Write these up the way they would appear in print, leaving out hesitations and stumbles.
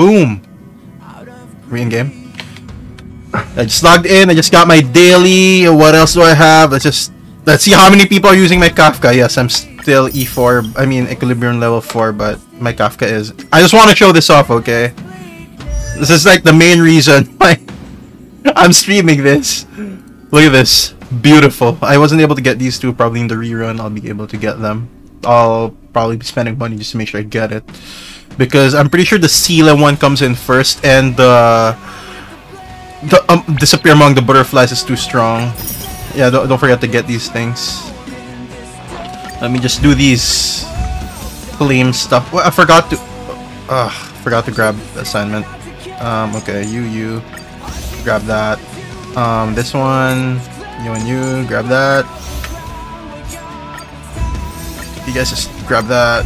Boom. Re in game. I just logged in. I just got my daily. What else do I have? Let's see how many people are using my Kafka. Yes, I'm still E4. I mean Equilibrium level 4, but my Kafka is. I just want to show this off, okay? This is like the main reason why I'm streaming this. Look at this. Beautiful. I wasn't able to get these two. Probably in the rerun I'll be able to get them. I'll probably be spending money just to make sure I get it. Because I'm pretty sure the Sela one comes in first, and the Disappear Among the Butterflies is too strong. Yeah, don't forget to get these things. Let me just do these flame stuff. Well, I forgot to grab the assignment. Okay, you grab that. This one, you and you grab that. You guys just grab that.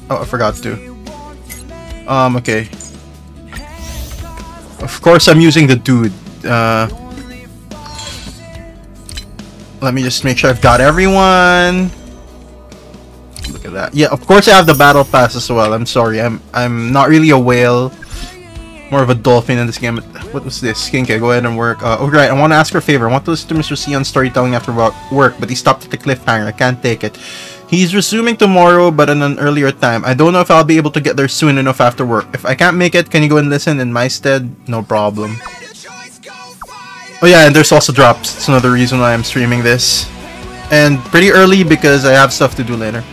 Oh, I forgot to. Okay. Of course, I'm using the dude. Let me just make sure I've got everyone. Look at that. Yeah, of course I have the battle pass as well. I'm sorry, I'm not really a whale. More of a dolphin in this game. What was this? Skinke, go ahead and work. Oh, right. I want to ask for a favor. I want to listen to Mr. Sion's storytelling after work, but he stopped at the cliffhanger. I can't take it. He's resuming tomorrow, but at an earlier time. I don't know if I'll be able to get there soon enough after work. If I can't make it, can you go and listen in my stead? No problem. Oh yeah, and there's also drops. It's another reason why I'm streaming this. And pretty early because I have stuff to do later.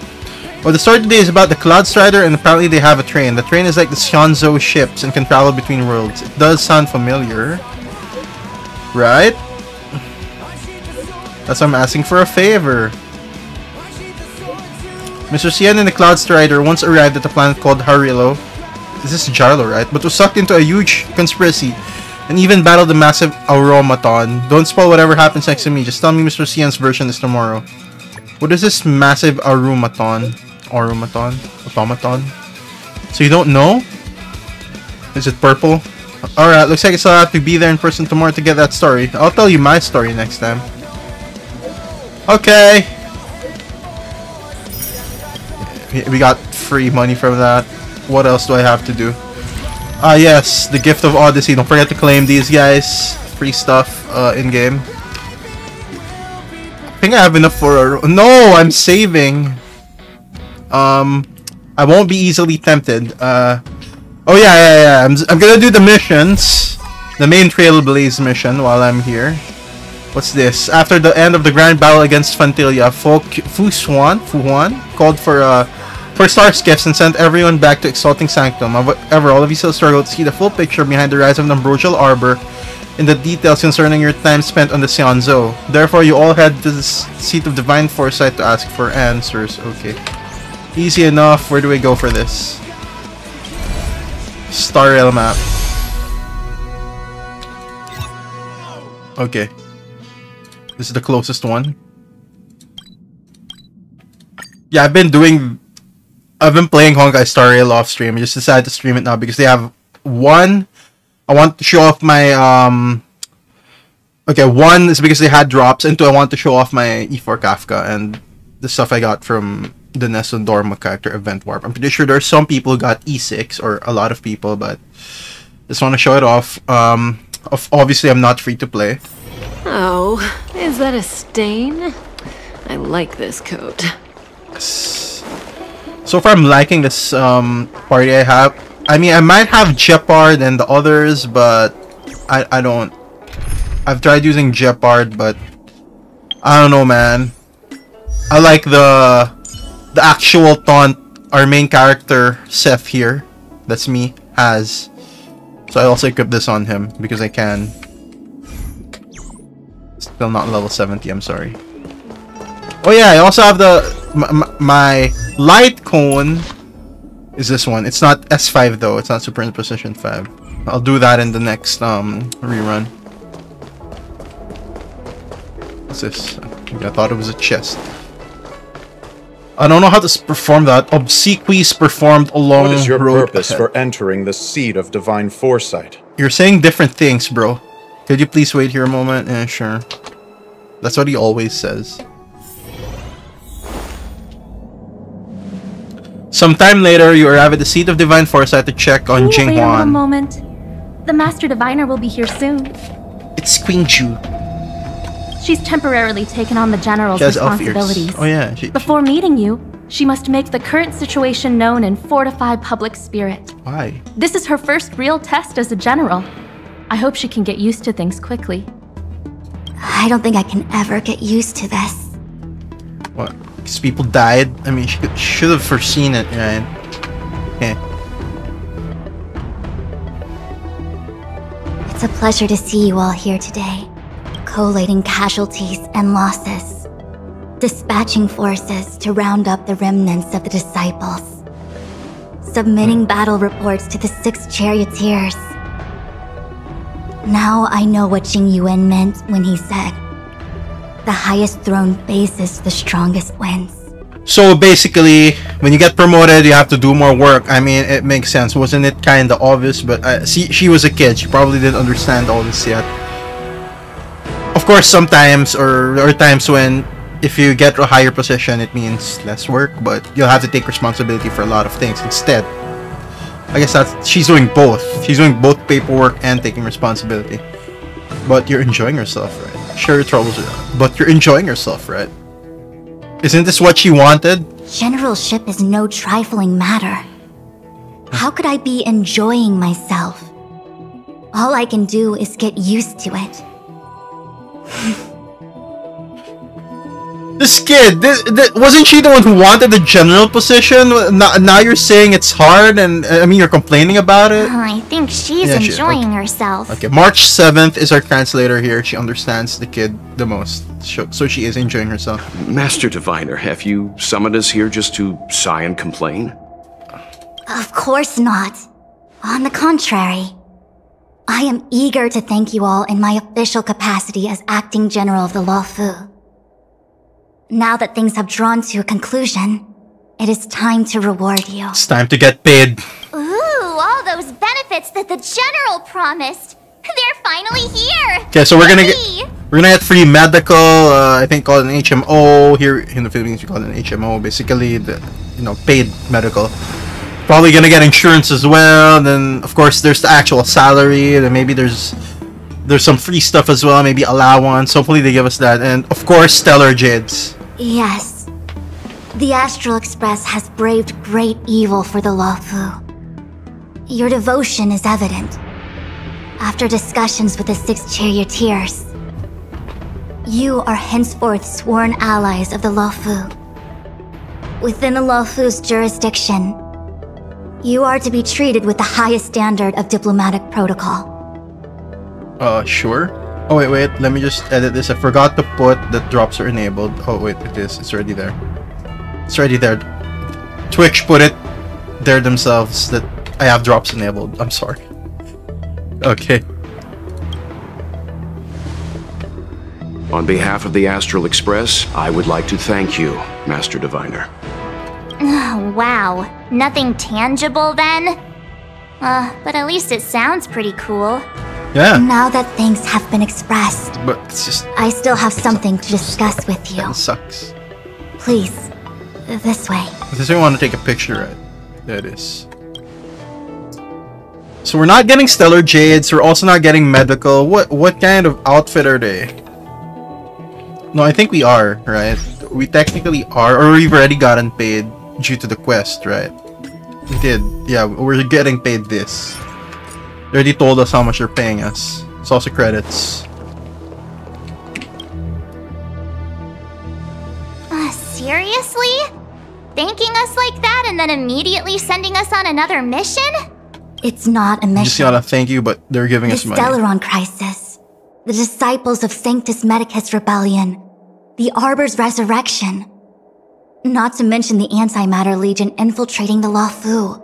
Well, the story today is about the Cloud Strider, and apparently they have a train. The train is like the Shanzhou ships and can travel between worlds. It does sound familiar. Right? That's why I'm asking for a favor. Mr. Xian and the Cloud Strider once arrived at a planet called Harilo. This is Jarlo, right? But was sucked into a huge conspiracy and even battled the massive Automaton. Don't spoil whatever happens next to me. Just tell me Mr. Xian's version is tomorrow. What is this massive Automaton? Automaton? So you don't know? Is it purple? Alright, looks like I still have to be there in person tomorrow to get that story. I'll tell you my story next time. Okay. We got free money from that. What else do I have to do? Ah, yes, the Gift of Odyssey. Don't forget to claim these guys. Free stuff in-game. I think I have enough for a... No, I'm saving. I won't be easily tempted. Oh yeah. I'm gonna do the missions. The main Trailblaze mission while I'm here. What's this? After the end of the grand battle against Fantilia, Fuhuan called for star skiffs and sent everyone back to Exalting Sanctum. However, all of you still struggle to see the full picture behind the rise of the Ambrosial Arbor in the details concerning your time spent on the Xianzhou. Therefore, you all head to the seat of Divine Foresight to ask for answers. Okay. Easy enough. Where do we go for this? Star Rail map. Okay. This is the closest one. Yeah, I've been playing Honkai Star Rail off stream. I just decided to stream it now because they have one. I want to show off my okay, one is because they had drops, and two, I want to show off my E4 Kafka and the stuff I got from the Nessun Dorma character Event Warp. I'm pretty sure there's some people who got E6, or a lot of people, but just want to show it off. Obviously, I'm not free to play. Oh, is that a stain? I like this coat. So far, I'm liking this party I have. I mean, I might have Jeopard and the others, but I don't. I've tried using Jeopard, but I don't know, man. I like the actual taunt our main character Seth here, that's me, has. So I also equip this on him because I can. Still not level 70, I'm sorry. Oh yeah, I also have my light cone is this one. It's not S5 though, it's not Super Precision 5. I'll do that in the next rerun. What's this? I thought it was a chest. I don't know how to perform that. Obsequies performed along. What is your purpose for entering the seat of Divine Foresight? You're saying different things, bro. Could you please wait here a moment? Yeah, sure. That's what he always says. Sometime later, you arrive at the seat of Divine Foresight to check on Can you wait a little Jinghuan. moment? The Master Diviner will be here soon. It's Queen Chu. She's temporarily taken on the General's She has elf ears. responsibilities. Oh yeah. Before meeting you, she must make the current situation known and fortify public spirit. Why? This is her first real test as a general. I hope she can get used to things quickly. I don't think I can ever get used to this. What? Because people died? I mean, she should have foreseen it, right? Okay. It's a pleasure to see you all here today. Collating casualties and losses. Dispatching forces to round up the remnants of the disciples. Submitting battle reports to the 6 charioteers. Now I know what Jing Yuan meant when he said, "The highest throne faces the strongest wins." So basically, when you get promoted, you have to do more work. I mean, it makes sense. Wasn't it kind of obvious? But see, she was a kid. She probably didn't understand all this yet. Of course, sometimes, or times when, if you get a higher position, it means less work, but you'll have to take responsibility for a lot of things instead. I guess she's doing both. She's doing both paperwork and taking responsibility. But you're enjoying yourself, right? Sure, your troubles are, but you're enjoying yourself, right? Isn't this what she wanted? Generalship is no trifling matter. How could I be enjoying myself? All I can do is get used to it. This kid, wasn't she the one who wanted the general position? Now you're saying it's hard, and I mean, you're complaining about it? I think she's enjoying herself. Okay, March 7th is our translator here. She understands the kid the most, so she is enjoying herself. Master Diviner, have you summoned us here just to sigh and complain? Of course not. On the contrary. I am eager to thank you all in my official capacity as acting general of the Live2D. Now that things have drawn to a conclusion, it is time to reward you. It's time to get paid. Ooh, all those benefits that the General promised. They're finally here. Okay, so we're gonna get free medical. I think called an HMO. Here in the Philippines, we call it an HMO. Basically, paid medical. Probably gonna get insurance as well. And then, of course, there's the actual salary. Then maybe there's some free stuff as well. Maybe allowance. Hopefully, they give us that. And of course, stellar jades. Yes. The Astral Express has braved great evil for the Live2D. Your devotion is evident. After discussions with the 6 charioteers, you are henceforth sworn allies of the Live2D. Within the Live2D's jurisdiction, you are to be treated with the highest standard of diplomatic protocol. Sure. Oh, wait, let me just edit this. I forgot to put that drops are enabled. Oh, wait, it is. It's already there. It's already there. Twitch put it there themselves that I have drops enabled. I'm sorry. Okay. On behalf of the Astral Express, I would like to thank you, Master Diviner. Oh, wow. Nothing tangible then? But at least it sounds pretty cool. Yeah. Now that things have been expressed, But it's just... I still have something to discuss with you. That sucks. Please, this way. Does anyone want to take a picture, right? There it is. So we're not getting stellar jades. We're also not getting medical. What kind of outfit are they? No, I think we are, right? We technically are, or we've already gotten paid due to the quest, right? We did. Yeah, we're getting paid this. They already told us how much they're paying us. It's also credits. Seriously? Thanking us like that and then immediately sending us on another mission? It's not a You just mission. gotta thank you, but they're giving The us money. Stellaron Crisis, the Disciples of Sanctus Medicus Rebellion, the Arbor's Resurrection, not to mention the Antimatter Legion infiltrating the Live2D.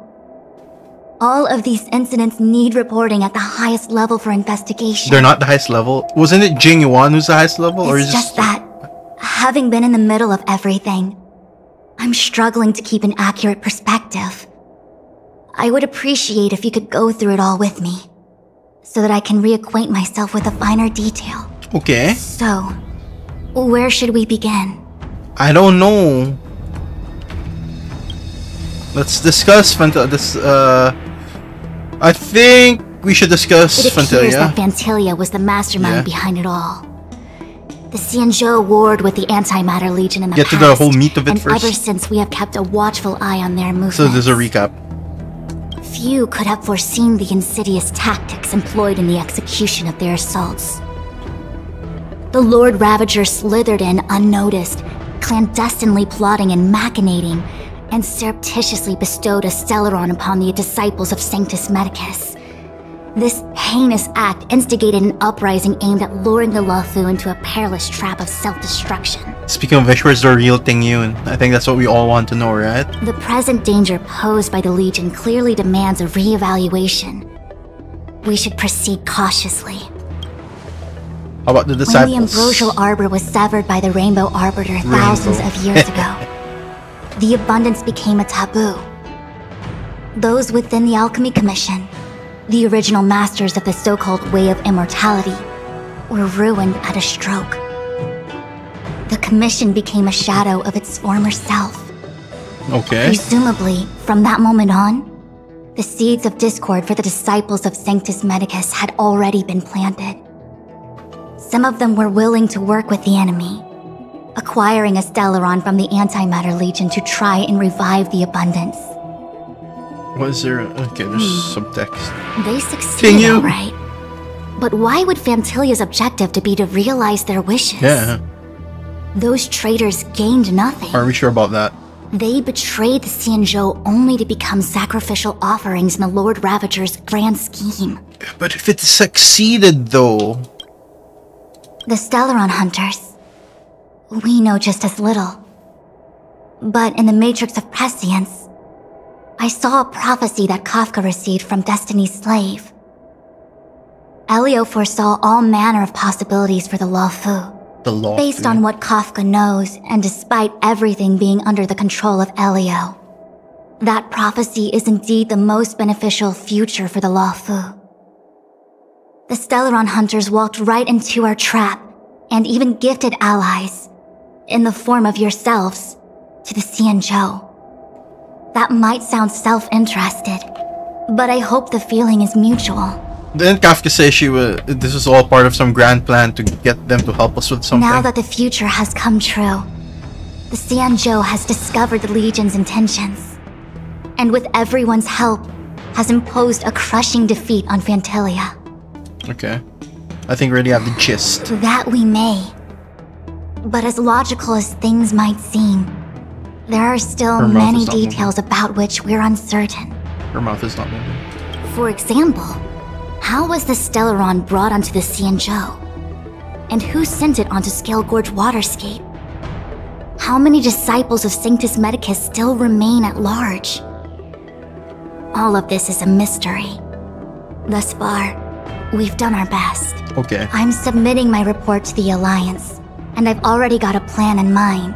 All of these incidents need reporting at the highest level for investigation. They're not the highest level. Wasn't it Jing Yuan who's the highest level? Or It's just that, having been in the middle of everything, I'm struggling to keep an accurate perspective. I would appreciate if you could go through it all with me, so that I can reacquaint myself with a finer detail. Okay. So, where should we begin? I don't know. let's discuss I think we should discuss It appears Fantalia. that Fantalia was the mastermind behind it all. The Xianzhou warred with the Antimatter Legion in the Get past, to the whole meat of it and first. ever since we have kept a watchful eye on their movements. So there's a recap. Few could have foreseen the insidious tactics employed in the execution of their assaults. The Lord Ravager slithered in unnoticed, clandestinely plotting and machinating, and surreptitiously bestowed a Stellaron upon the disciples of Sanctus Medicus. This heinous act instigated an uprising aimed at luring the Luofu into a perilous trap of self-destruction. Speaking of which, where's the real Ting Yun? I think that's what we all want to know, right? The present danger posed by the Legion clearly demands a re-evaluation. We should proceed cautiously. How about the When disciples? the Ambrosial Arbor was severed by the Rainbow Arbiter thousands of years ago, the abundance became a taboo. Those within the Alchemy Commission, the original masters of the so-called Way of Immortality, were ruined at a stroke. The Commission became a shadow of its former self. Okay. Presumably, from that moment on, the seeds of discord for the disciples of Sanctus Medicus had already been planted. Some of them were willing to work with the enemy, acquiring a Stellaron from the Antimatter Legion to try and revive the abundance. What is there? Okay, there's some text. They succeeded, Continue. all right. But why would Fantilia's objective to be to realize their wishes? Yeah. Those traitors gained nothing. Are we sure about that? They betrayed the Xianzhou only to become sacrificial offerings in the Lord Ravager's grand scheme. But if it succeeded, though. The Stellaron Hunters. We know just as little. But in the Matrix of Prescience, I saw a prophecy that Kafka received from Destiny's slave. Elio foresaw all manner of possibilities for the Luofu. The law. Based on what Kafka knows, and despite everything being under the control of Elio, that prophecy is indeed the most beneficial future for the Luofu. The Stellaron Hunters walked right into our trap, and even gifted allies, in the form of yourselves, to the Xianzhou. That might sound self-interested, but I hope the feeling is mutual. Didn't Kafka say this was all part of some grand plan to get them to help us with something? Now that the future has come true, the Xianzhou has discovered the Legion's intentions, and with everyone's help, has imposed a crushing defeat on Fantalia. Okay. I think we already have the gist. That we may. But as logical as things might seem, there are still Her mouth many is not details about which we're uncertain. Her mouth is not moving. For example, how was the Stellaron brought onto the Xianzhou? And who sent it onto Scale Gorge Waterscape? How many disciples of Sanctus Medicus still remain at large? All of this is a mystery. Thus far, we've done our best. Okay. I'm submitting my report to the Alliance, and I've already got a plan in mind.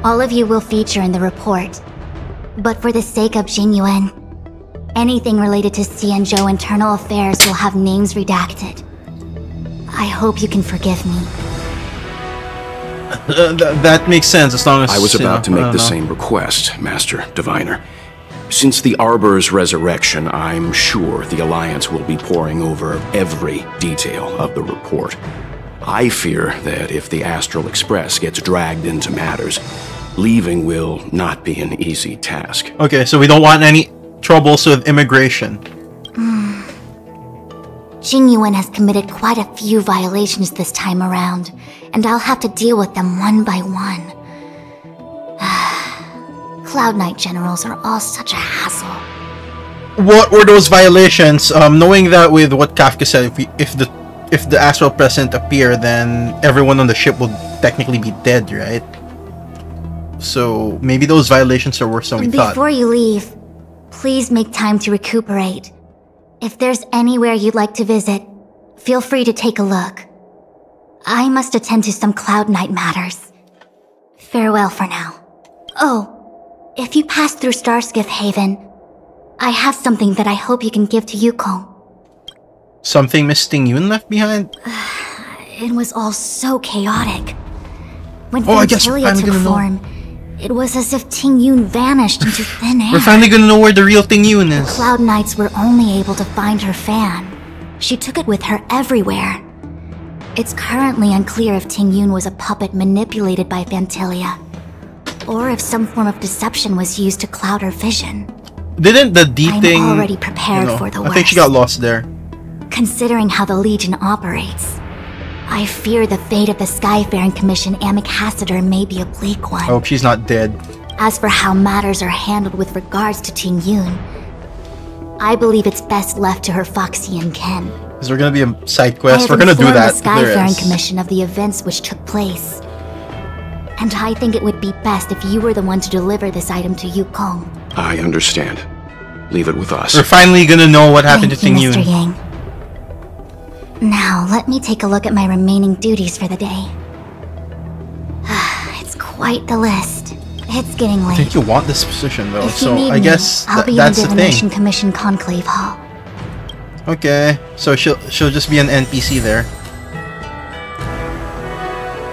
All of you will feature in the report. But for the sake of Jinyuan, anything related to Xianzhou internal affairs will have names redacted. I hope you can forgive me. That makes sense as long as I was about to I make don't the know. same request, Master Diviner. Since the Arbor's resurrection, I'm sure the Alliance will be poring over every detail of the report. I fear that if the Astral Express gets dragged into matters, leaving will not be an easy task. Okay, so we don't want any troubles with immigration. Jinyuan has committed quite a few violations this time around, and I'll have to deal with them one by one. Cloud Knight generals are all such a hassle. What were those violations? Knowing that with what Kafka said, if the Astral Present appear, then everyone on the ship will technically be dead, right? So maybe those violations are worse than we thought. Before you leave, please make time to recuperate. If there's anywhere you'd like to visit, feel free to take a look. I must attend to some Cloud Knight matters. Farewell for now. Oh, if you pass through Starskiff Haven, I have something that I hope you can give to Yukong. Something Miss Ting Yun left behind? It was all so chaotic. When Oh, I guess Fantalia I'm took gonna know. form, It was as if Ting Yun vanished into thin air. We're finally gonna know where the real Ting Yun is. Cloud Knights were only able to find her fan. She took it with her everywhere. It's currently unclear if Ting Yun was a puppet manipulated by Fantilia, or if some form of deception was used to cloud her vision. Didn't the D thing... I'm already prepared for the worst. I think she got lost there. Considering how the Legion operates, I fear the fate of the Skyfaring Commission Ambassador may be a bleak one. I hope she's not dead. As for how matters are handled with regards to Ting Yun, I believe it's best left to her Foxian kin. Is there gonna be a side quest? We're I have gonna do that. informed the Skyfaring Commission of the events which took place. And I think it would be best if you were the one to deliver this item to Yukong. I understand. Leave it with us. We're finally gonna know what happened to Ting Yun. Mr. Yang. Now, let me take a look at my remaining duties for the day. It's quite the list. It's getting I late. think you want this position though, If you so need I guess I'll be that's in the the thing. Divination Commission Conclave Hall. Okay, so she'll just be an NPC there.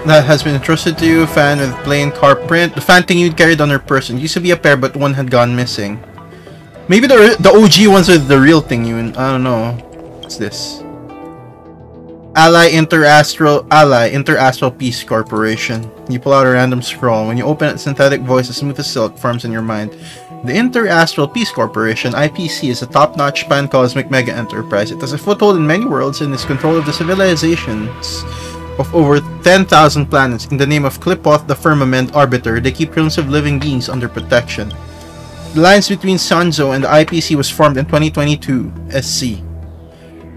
That has been entrusted to you, fan with plain car print. The fan thing you carried on her person. Used to be a pair, but one had gone missing. Maybe the OG ones are the real thing. I don't know. What's this? Ally Interastral Peace Corporation. You pull out a random scroll. When you open it, synthetic voice as smooth as silk forms in your mind. The Interastral Peace Corporation, IPC, is a top-notch pan-cosmic mega-enterprise. It has a foothold in many worlds and is control of the civilizations of over 10,000 planets. In the name of Klipoth, the Firmament Arbiter, they keep trillions of living beings under protection. The alliance between Sanzo and the IPC was formed in 2022 SC.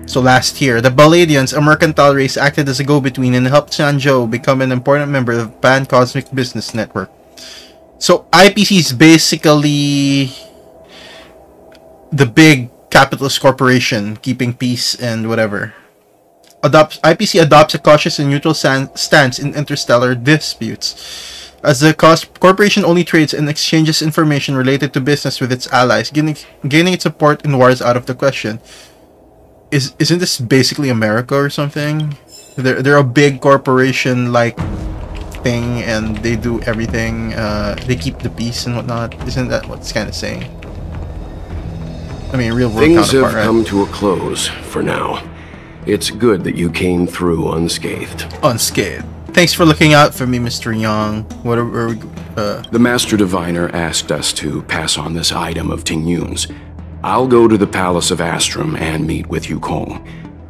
So last year, the Baladians, a mercantile race, acted as a go-between and helped Sanjo become an important member of the Pan-Cosmic Business Network. So IPC is basically the big capitalist corporation keeping peace and whatever. IPC adopts a cautious and neutral stance in interstellar disputes, as the corporation only trades and exchanges information related to business with its allies, gaining its support in wars out of the question. Isn't this basically America or something? They're a big corporation like thing, and they do everything. They keep the peace and whatnot. Isn't that what it's kind of saying? I mean, real world Things counterpart, have come to a close for now. It's good that you came through unscathed. Unscathed. Thanks for looking out for me, Mr. Young. Whatever. The Master Diviner asked us to pass on this item of Ting Yun's. I'll go to the Palace of Astrum and meet with Yukong.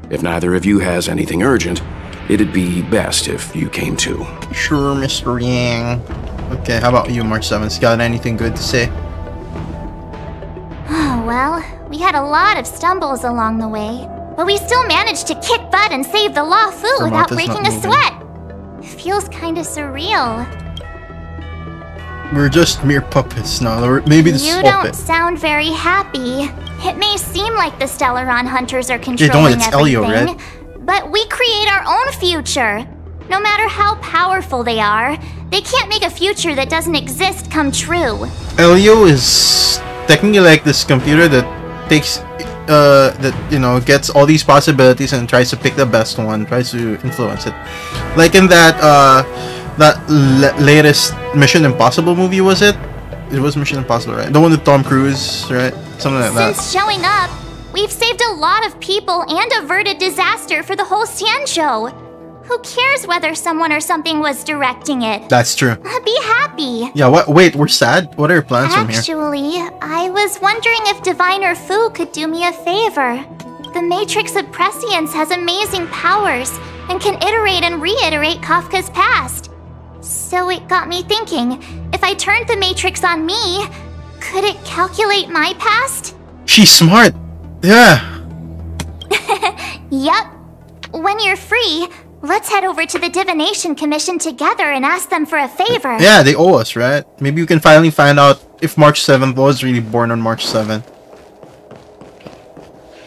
If neither of you has anything urgent, it'd be best if you came too. Sure, Mr. Yang. Okay, how about you, March 7th? Got anything good to say? Well, we had a lot of stumbles along the way, but we still managed to kick butt and save the Law Fu without breaking a sweat. It feels kinda surreal. We're just mere puppets now. Maybe this You don't sound very happy. It may seem like the Stellaron Hunters are controlling everything, Elio, right? but we create our own future. No matter how powerful they are, they can't make a future that doesn't exist come true. Elio is technically like this computer that takes, gets all these possibilities and tries to pick the best one, tries to influence it. Like in that, latest Mission Impossible movie, was it? It was Mission Impossible, right? The one with Tom Cruise, right? Something like that. Since showing up, we've saved a lot of people and averted disaster for the whole Xianzhou. Who cares whether someone or something was directing it? That's true. Be happy. Yeah, what? Wait, we're sad? What are your plans from here? Actually, I was wondering if Diviner Fu could do me a favor. The Matrix of Prescience has amazing powers and can iterate and reiterate Kafka's past. So it got me thinking, if I turned the Matrix on me, could it calculate my past? She's smart. Yeah. Yup. When you're free, let's head over to the Divination Commission together and ask them for a favor. Yeah, they owe us, right? Maybe we can finally find out if March 7th was really born on March 7th.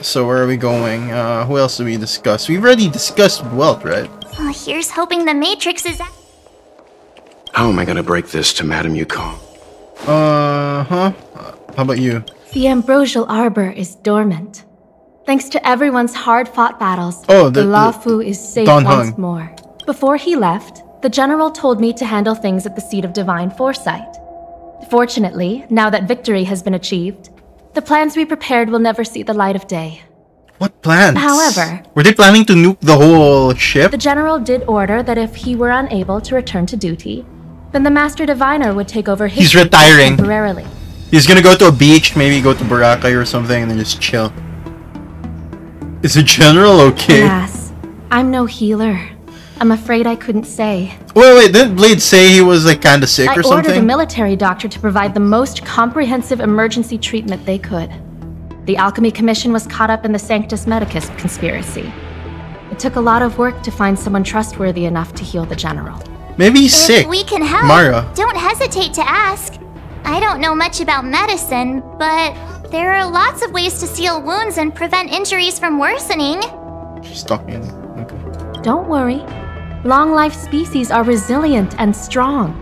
So where are we going? Who else do we discuss? We've already discussed Welt, right? Well, here's hoping the Matrix is... How am I gonna break this to Madame Yukong? How about you? The Ambrosial Arbor is dormant. Thanks to everyone's hard-fought battles, the Law Fu is safe once more. Before he left, the General told me to handle things at the seat of Divine Foresight. Fortunately, now that victory has been achieved, the plans we prepared will never see the light of day. What plans? However, were they planning to nuke the whole ship? The general did order that if he were unable to return to duty, then the Master Diviner would take over his... He's retiring. Temporarily. He's gonna go to a beach, maybe go to Boracay or something, and then just chill. Is the general okay? Alas, I'm no healer. I'm afraid I couldn't say. Wait, didn't Blade say he was like kinda sick or something? I ordered a military doctor to provide the most comprehensive emergency treatment they could. The Alchemy Commission was caught up in the Sanctus Medicus conspiracy. It took a lot of work to find someone trustworthy enough to heal the general. Maybe he's sick. If we can help, Mara. Don't hesitate to ask. I don't know much about medicine, but there are lots of ways to seal wounds and prevent injuries from worsening. She's talking. Okay. Don't worry. Long-life species are resilient and strong.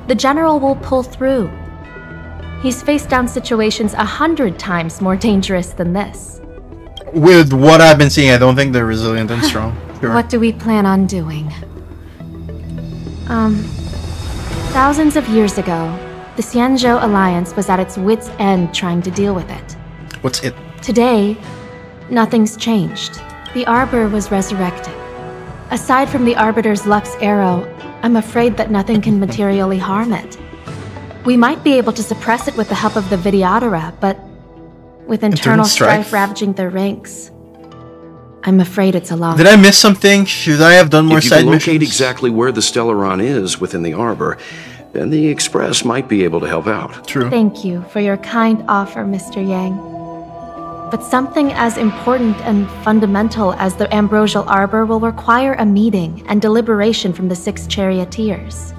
The general will pull through. He's faced down situations 100 times more dangerous than this. With what I've been seeing, I don't think they're resilient and strong. Sure. What do we plan on doing? Thousands of years ago, the Xianzhou Alliance was at its wit's end trying to deal with it. What's it? Today, nothing's changed. The Arbor was resurrected. Aside from the Arbiter's Lux arrow, I'm afraid that nothing can materially harm it. We might be able to suppress it with the help of the Vidyadhara, but with internal strife ravaging their ranks, I'm afraid it's a long... Did I miss something? Should I have done more side missions? If you can locate exactly where the Stellaron is within the Arbor, then the Express might be able to help out. True. Thank you for your kind offer, Mr. Yang. But something as important and fundamental as the Ambrosial Arbor will require a meeting and deliberation from the 6 charioteers.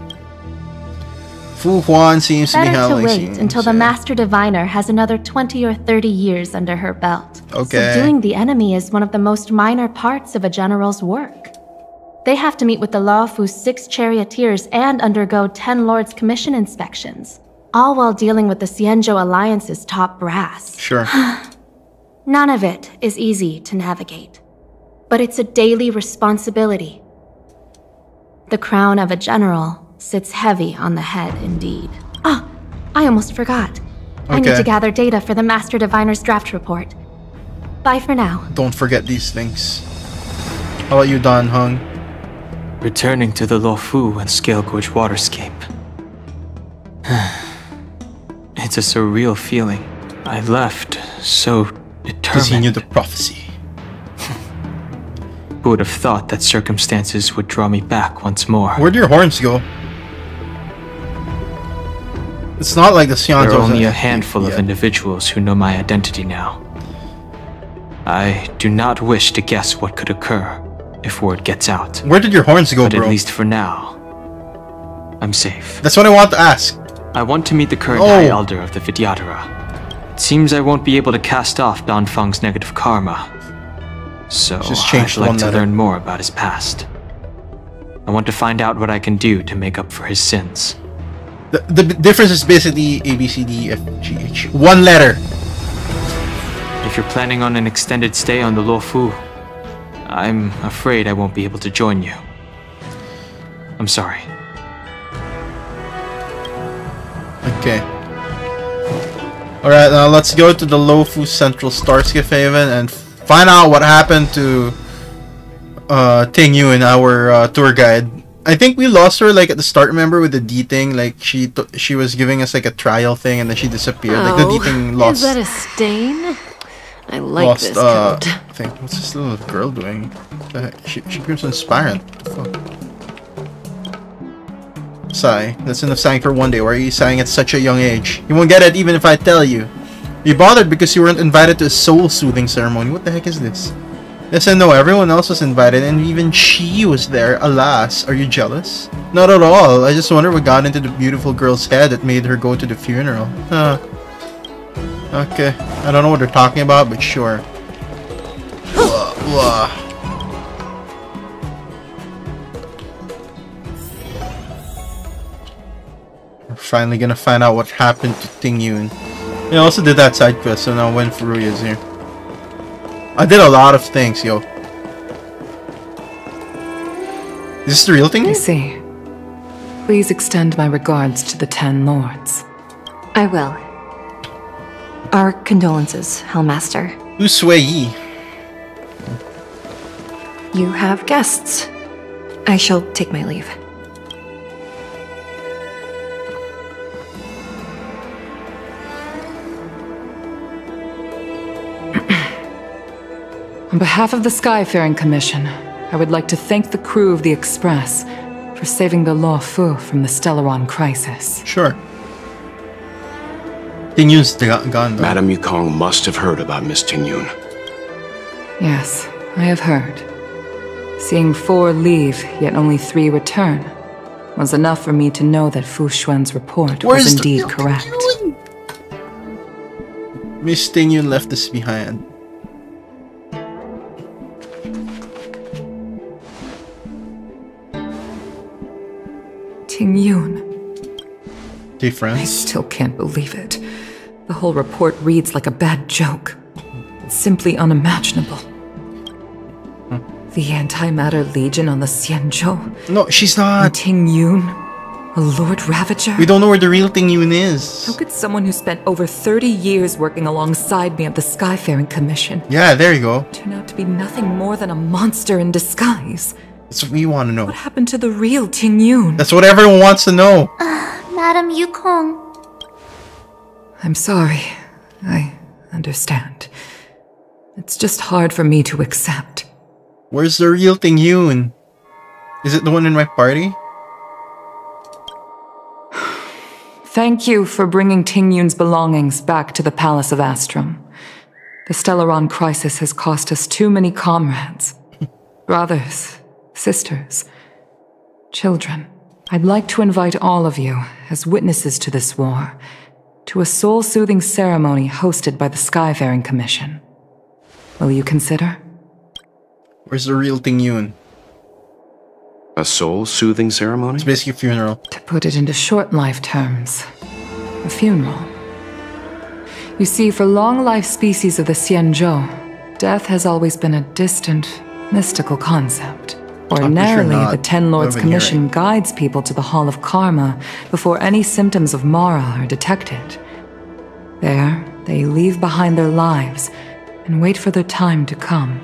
Fu Huan seems to be Better to handling wait things, until the Master Diviner has another 20 or 30 years under her belt. Okay. Subduing the enemy is one of the most minor parts of a general's work. They have to meet with the Luofu's 6 charioteers and undergo 10 Lords' Commission inspections, all while dealing with the Xianzhou Alliance's top brass. Sure. None of it is easy to navigate, but it's a daily responsibility. The crown of a general sits heavy on the head indeed. Ah, I almost forgot. I need to gather data for the Master Diviner's draft report. Bye for now. Don't forget these things. How about you, Dan Heng? Returning to the Luofu and Scale Gorge waterscape. It's a surreal feeling. I left so determined. Because he knew the prophecy. Who would have thought that circumstances would draw me back once more? Where'd your horns go? It's not like the Xianzhou. There are only a handful of individuals who know my identity now. I do not wish to guess what could occur if word gets out. Where did your horns go, bro? But at least for now, I'm safe. That's what I want to ask. I want to meet the current High Elder of the Vidyadhara. It seems I won't be able to cast off Danfeng's negative karma. So I'd like to learn more about his past. I want to find out what I can do to make up for his sins. The difference is basically A, B, C, D, F, G, H. One letter. If you're planning on an extended stay on the Luofu, I'm afraid I won't be able to join you. I'm sorry. Okay. Alright, now let's go to the Luofu Central Starscape Haven and find out what happened to Ting Yun, our tour guide. I think we lost her like at the start, remember, with the D thing? Like she was giving us like a trial thing and then she disappeared. Like the D thing lost. Is that a stain? I like this coat. Thing. What's this little girl doing? What the heck? She appears inspiring. What the fuck? Sigh. That's enough sighing for one day. Why are you sighing at such a young age? You won't get it even if I tell you. You bothered because you weren't invited to a soul-soothing ceremony. What the heck is this? Yes and no, everyone else was invited and even she was there. Alas, are you jealous? Not at all. I just wonder what got into the beautiful girl's head that made her go to the funeral. Huh. Okay. I don't know what they're talking about, but sure. We're finally gonna find out what happened to Ting Yun. I also did that side quest, so now when Furuya's here. I did a lot of things, yo. Is this the real thing? I see. Please extend my regards to the 10 lords. I will. Our condolences, Hellmaster. Usui. You have guests. I shall take my leave. On behalf of the Skyfaring Commission, I would like to thank the crew of the Express for saving the Law Fu from the Stellaron crisis. Sure. Ting-Yun's gone though. Madame Yukong must have heard about Miss Ting-Yun. Yes, I have heard. Seeing 4 leave, yet only 3 return, was enough for me to know that Fu Xuan's report was indeed correct. Miss Ting-Yun left us behind. Ting-Yun. Difference. I still can't believe it. The whole report reads like a bad joke. It's simply unimaginable. The Antimatter Legion on the Xianzhou. No, she's not. And Ting-Yun, a Lord Ravager. We don't know where the real Ting-Yun is. How could someone who spent over 30 years working alongside me at the Skyfaring Commission, yeah, there you go, turn out to be nothing more than a monster in disguise? That's what we want to know. What happened to the real Ting-Yun? That's what everyone wants to know. Madame Yukong. I'm sorry. I understand. It's just hard for me to accept. Where's the real Ting-Yun? Is it the one in my party? Thank you for bringing Ting-Yun's belongings back to the Palace of Astrum. The Stellaron crisis has cost us too many comrades. Brothers, sisters, children. I'd like to invite all of you, as witnesses to this war, to a soul-soothing ceremony hosted by the Skyfaring Commission. Will you consider? Where's the real Ting-Yun? A soul-soothing ceremony? It's basically a funeral. To put it into short life terms, a funeral. You see, for long-life species of the Xianzhou, death has always been a distant, mystical concept. Ordinarily, the Ten Lords Commission guides people to the Hall of Karma before any symptoms of Mara are detected. There, they leave behind their lives and wait for their time to come.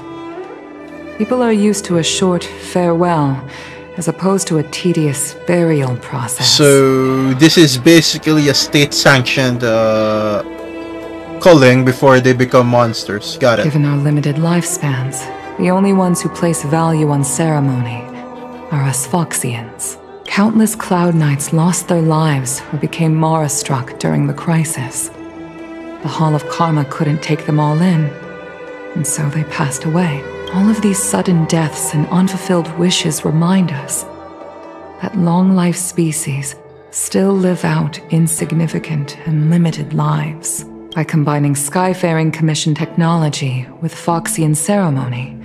People are used to a short farewell as opposed to a tedious burial process. So, this is basically a state-sanctioned culling before they become monsters. Got it. Given our limited lifespans, the only ones who place value on ceremony are us Foxians. Countless Cloud Knights lost their lives or became Mara-struck during the crisis. The Hall of Karma couldn't take them all in, and so they passed away. All of these sudden deaths and unfulfilled wishes remind us that long-life species still live out insignificant and limited lives. By combining Skyfaring Commission technology with Foxian ceremony,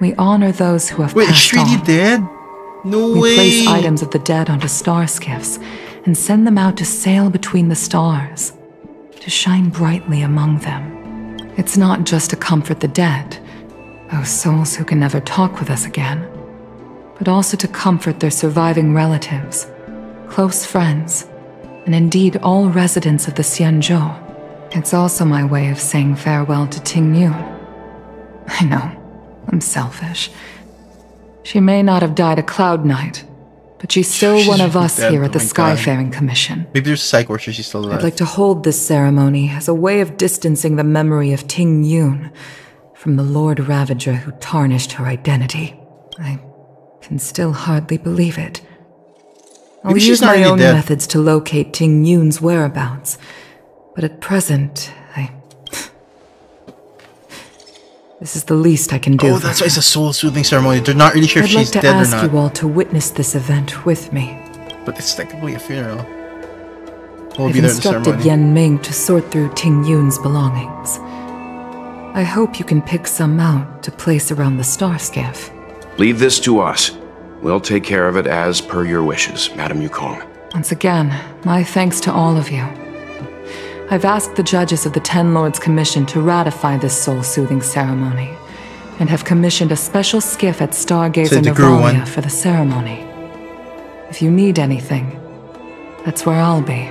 we honor those who have passed on. Wait, is she dead? No way! We place items of the dead onto star skiffs and send them out to sail between the stars, to shine brightly among them. It's not just to comfort the dead, those souls who can never talk with us again, but also to comfort their surviving relatives, close friends, and indeed all residents of the Xianzhou. It's also my way of saying farewell to Ting-Yun. I know, I'm selfish. She may not have died a Cloud Knight, but she's still one of us here at the Skyfaring Commission. Maybe there's a psych where she's still alive. I'd like to hold this ceremony as a way of distancing the memory of Ting-Yun from the Lord Ravager who tarnished her identity. I can still hardly believe it. I'll use my own methods to locate Ting-Yun's whereabouts, but at present, this is the least I can do. Oh, that's why it's a soul-soothing ceremony. They're not really sure if she's dead or not. I'd like to ask you all to witness this event with me. But it's technically a funeral. We'll I've be there at the ceremony. instructed Yen Ming to sort through Ting-Yun's belongings. I hope you can pick some out to place around the star skiff. Leave this to us. We'll take care of it as per your wishes, Madame Yukong. Once again, my thanks to all of you. I've asked the judges of the Ten Lords Commission to ratify this soul-soothing ceremony, and have commissioned a special skiff at Stargazer Navalia for the ceremony. If you need anything, that's where I'll be.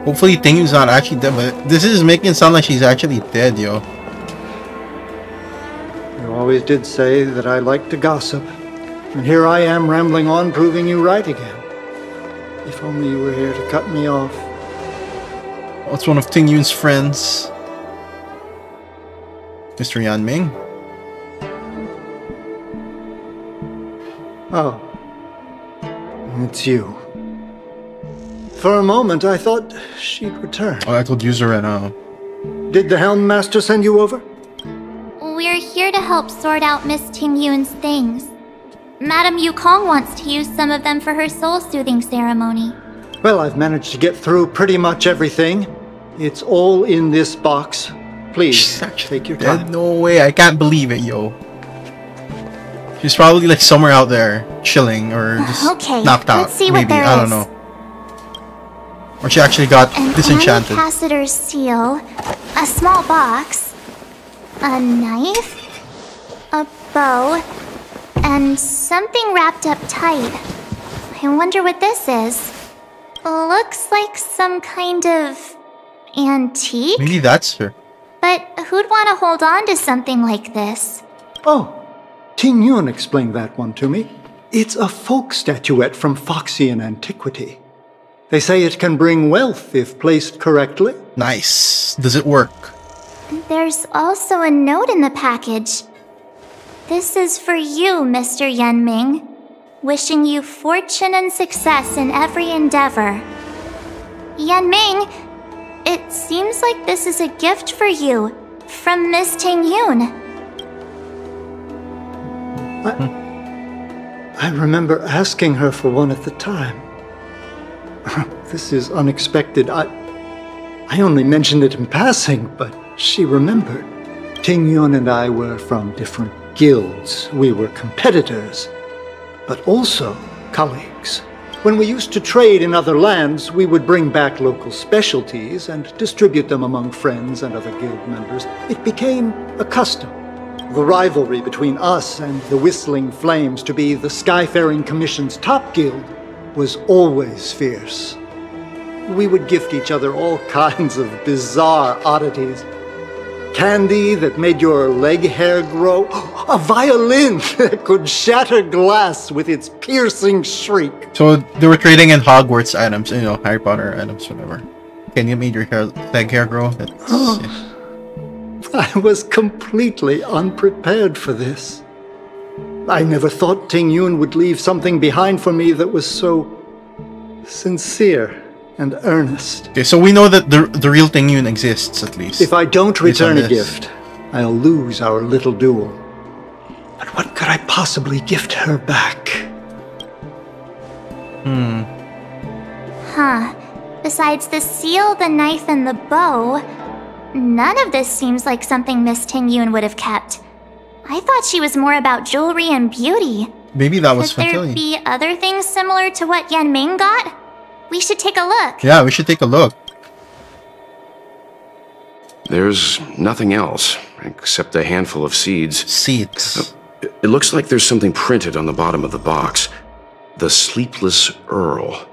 Hopefully Tingyun's not actually dead, but this is making it sound like she's actually dead, yo. You always did say that I like to gossip. And here I am rambling on, proving you right again. If only you were here to cut me off. Oh, it's one of Tingyun's friends. Mr. Yanming. Oh. It's you. For a moment, I thought she'd return. Oh, I told Yuzuru now. Did the Helm Master send you over? We're here to help sort out Miss Tingyun's things. Madame Yukong wants to use some of them for her soul-soothing ceremony. Well, I've managed to get through pretty much everything. It's all in this box. Please, take your time. No way, I can't believe it, yo. She's probably like somewhere out there, chilling, or just knocked out. Let's see maybe, what there I don't is. know. Or she actually got disenchanted. An ambassador's seal, a small box, a knife, a bow, and something wrapped up tight. I wonder what this is. Looks like some kind of antique? Maybe that's her. But who'd want to hold on to something like this? Oh, Tingyun explained that one to me. It's a folk statuette from Foxian antiquity. They say it can bring wealth if placed correctly. Nice. Does it work? There's also a note in the package. This is for you, Mr. Yanming. Wishing you fortune and success in every endeavor. Yanming, it seems like this is a gift for you from Miss Tingyun. I remember asking her for one at the time. This is unexpected. I only mentioned it in passing, but she remembered. Tingyun and I were from different guilds. We were competitors, but also colleagues. When we used to trade in other lands, we would bring back local specialties and distribute them among friends and other guild members. It became a custom. The rivalry between us and the Whistling Flames to be the Skyfaring Commission's top guild was always fierce. We would gift each other all kinds of bizarre oddities. Candy that made your leg hair grow. A violin that could shatter glass with its piercing shriek. So they were trading in Hogwarts items, you know, Harry Potter items, whatever. Can you make your leg hair grow? I was completely unprepared for this. I never thought Tingyun would leave something behind for me that was so sincere and earnest. Okay, so we know that the real Tingyun exists, at least. If I don't return a gift, I'll lose our little duel. But what could I possibly gift her back? Huh. Besides the seal, the knife, and the bow, none of this seems like something Miss Tingyun would have kept. I thought she was more about jewelry and beauty. Maybe that was Could there Fantilli. be other things similar to what Yanming got? We should take a look. Yeah, we should take a look. There's nothing else, except a handful of seeds. Seeds. It looks like there's something printed on the bottom of the box. The Sleepless Earl.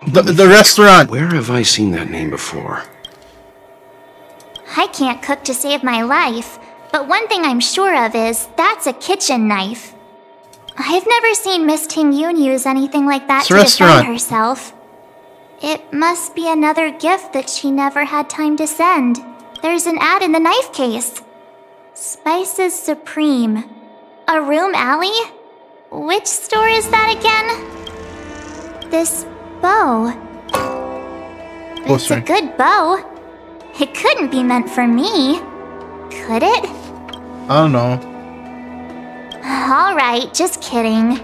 The restaurant! Where have I seen that name before? I can't cook to save my life, but one thing I'm sure of is that's a kitchen knife. I've never seen Miss Tingyun use anything like that to defend herself. It must be another gift that she never had time to send. There's an ad in the knife case. Spices Supreme. A room alley? Which store is that again? This bow. It's a good bow. It couldn't be meant for me, could it? I don't know. Alright, just kidding.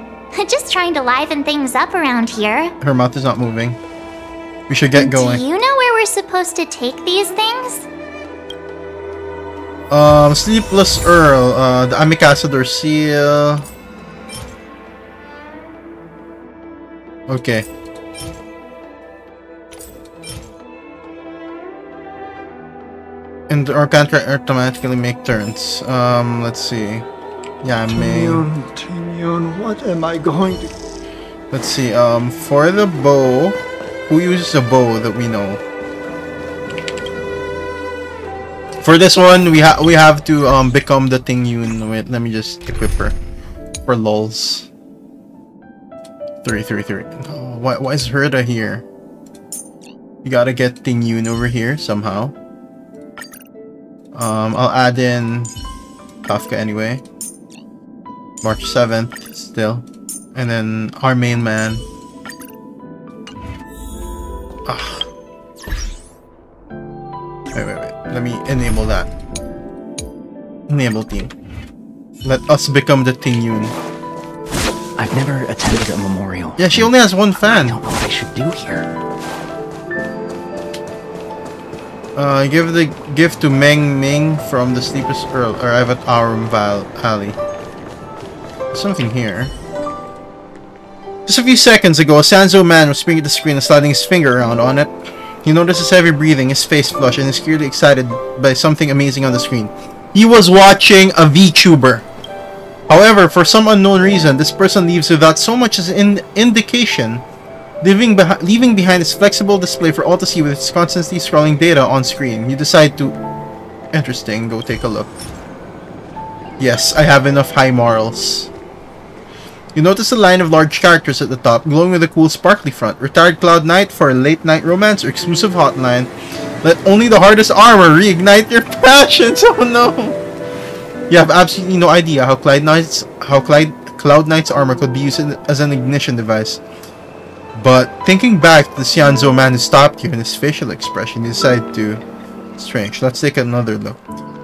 Just trying to liven things up around here. Her mouth is not moving. We should get going. Do you know where we're supposed to take these things? Sleepless Earl, the Ambassador seal. Okay. And our contract automatically make turns. Let's see. Yeah, Tingyun, what am I going to... Let's see, for the bow, Who uses a bow that we know? For this one, we have to become the thing Yun. Wait, let me just equip her for lols. 3. Oh, why is Herda here? You gotta get Thing Yun over here somehow. I'll add in Kafka anyway. March 7th still, and then our main man. Wait. Let me enable that. Enable team. Let us become the Thing Yun. I've never attended a memorial. Yeah, she only has one fan. I don't know what I should do here. Give the gift to Meng Ming from the Sleepless Earl. Arrive at Aurum Valley. There's something here. Just a few seconds ago, a Sanzo man was speaking at the screen and sliding his finger around on it. He noticed his heavy breathing, his face flushed, and is clearly excited by something amazing on the screen. He was watching a VTuber. However, for some unknown reason, this person leaves without so much as an indication, leaving behind his flexible display for all to see with its constantly scrolling data on screen. You decide to... Interesting, go take a look. Yes, I have enough high morals. You notice a line of large characters at the top, glowing with a cool sparkly front. Retired Cloud Knight for a late night romance or exclusive hotline. Let only the hardest armor reignite your passions. Oh no! You have absolutely no idea how Cloud Knight's armor could be used as an ignition device. But thinking back to the Xianzhou man who stopped you and his facial expression, you decide to... Strange. Let's take another look.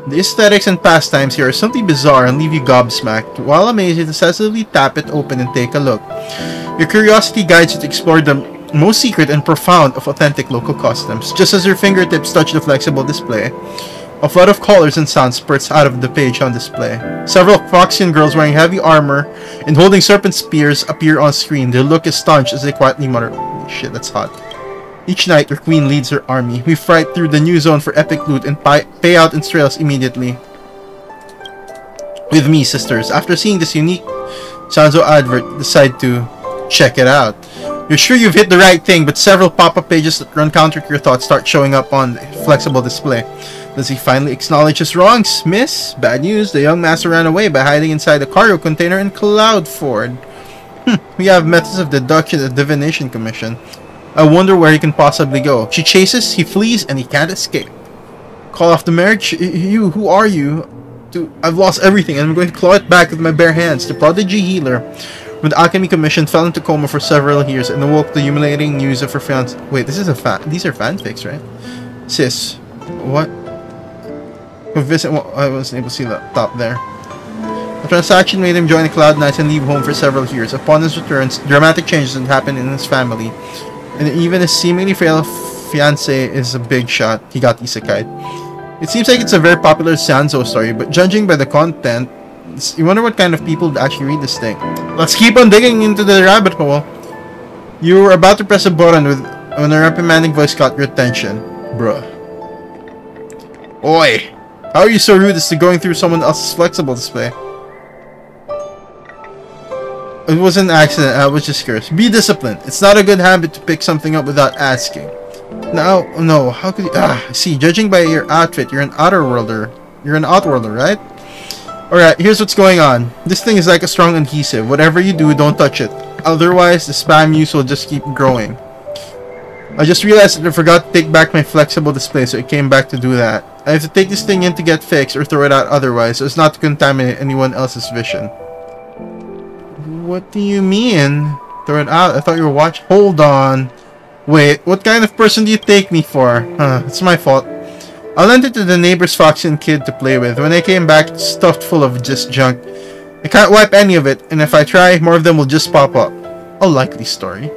The aesthetics and pastimes here are simply bizarre and leave you gobsmacked. While amazed, you decisively tap it open and take a look. Your curiosity guides you to explore the most secret and profound of authentic local customs. Just as your fingertips touch the flexible display, a flood of colors and sounds spurts out of the page on display. Several Foxian girls wearing heavy armor and holding serpent spears appear on screen. Their look is staunch as they quietly mutter, "Holy shit, that's hot." Each night, your queen leads her army. We fight through the new zone for epic loot and pay out in trails immediately. With me, sisters. After seeing this unique Sanzo advert, decide to check it out. You're sure you've hit the right thing, but several pop-up pages that run counter to your thoughts start showing up on the flexible display. Does he finally acknowledge his wrongs? Miss? Bad news. The young master ran away by hiding inside a cargo container in Cloudford. We have methods of deduction at the Divination Commission. I wonder where he can possibly go. She chases, he flees, and he can't escape. Call off the marriage? You, who are you? I've lost everything, and I'm going to claw it back with my bare hands. The prodigy healer from the Alchemy Commission fell into coma for several years and awoke the humiliating news of her fiance. Wait, this is these are fanfics, right? Sis, what? I wasn't able to see that top there. The transaction made him join the Cloud Knights and leave home for several years. Upon his return, dramatic changes had happened in his family. And even his seemingly frail fiancé is a big shot. He got isekai'd. It seems like it's a very popular Sanzo story, but judging by the content, you wonder what kind of people would actually read this thing. Let's keep on digging into the rabbit hole. You were about to press a button when a reprimanding voice caught your attention. Bruh. Oi! How are you so rude as to going through someone else's flexible display? It was an accident, I was just curious. Be disciplined. It's not a good habit to pick something up without asking. No, how could you... see, judging by your outfit, you're an Outerworlder. You're an Outworlder, right? Alright, here's what's going on. This thing is like a strong adhesive. Whatever you do, don't touch it. Otherwise, the spam use will just keep growing. I just realized that I forgot to take back my flexible display, so I came back to do that. I have to take this thing in to get fixed or throw it out otherwise, so as not to contaminate anyone else's vision. What do you mean? Throw it out? I thought you were watching. Hold on. Wait, what kind of person do you take me for? It's my fault. I lent it to the neighbor's Foxian kid to play with. When I came back, it's stuffed full of just junk. I can't wipe any of it, and if I try, more of them will just pop up. A likely story.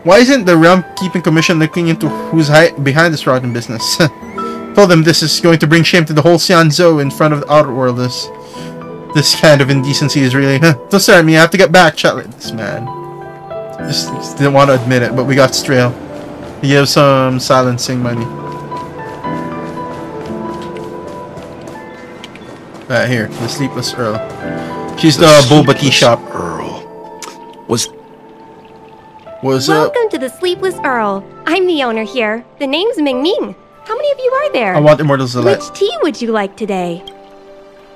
Why isn't the Realm Keeping Commission looking into who's behind this rotten business? Told them this is going to bring shame to the whole Xianzhou in front of the Outerworlders. This kind of indecency is really... Don't stare at me, I have to get back. Chat like this, man. Just didn't want to admit it, but we got Strail. He gave some silencing money. Right here, the Sleepless Earl. She's the boba tea shop. Earl. Was... What's up? Welcome to the Sleepless Earl. I'm the owner here. The name's Ming Ming. How many of you are there? I want Immortal Select. Which tea would you like today?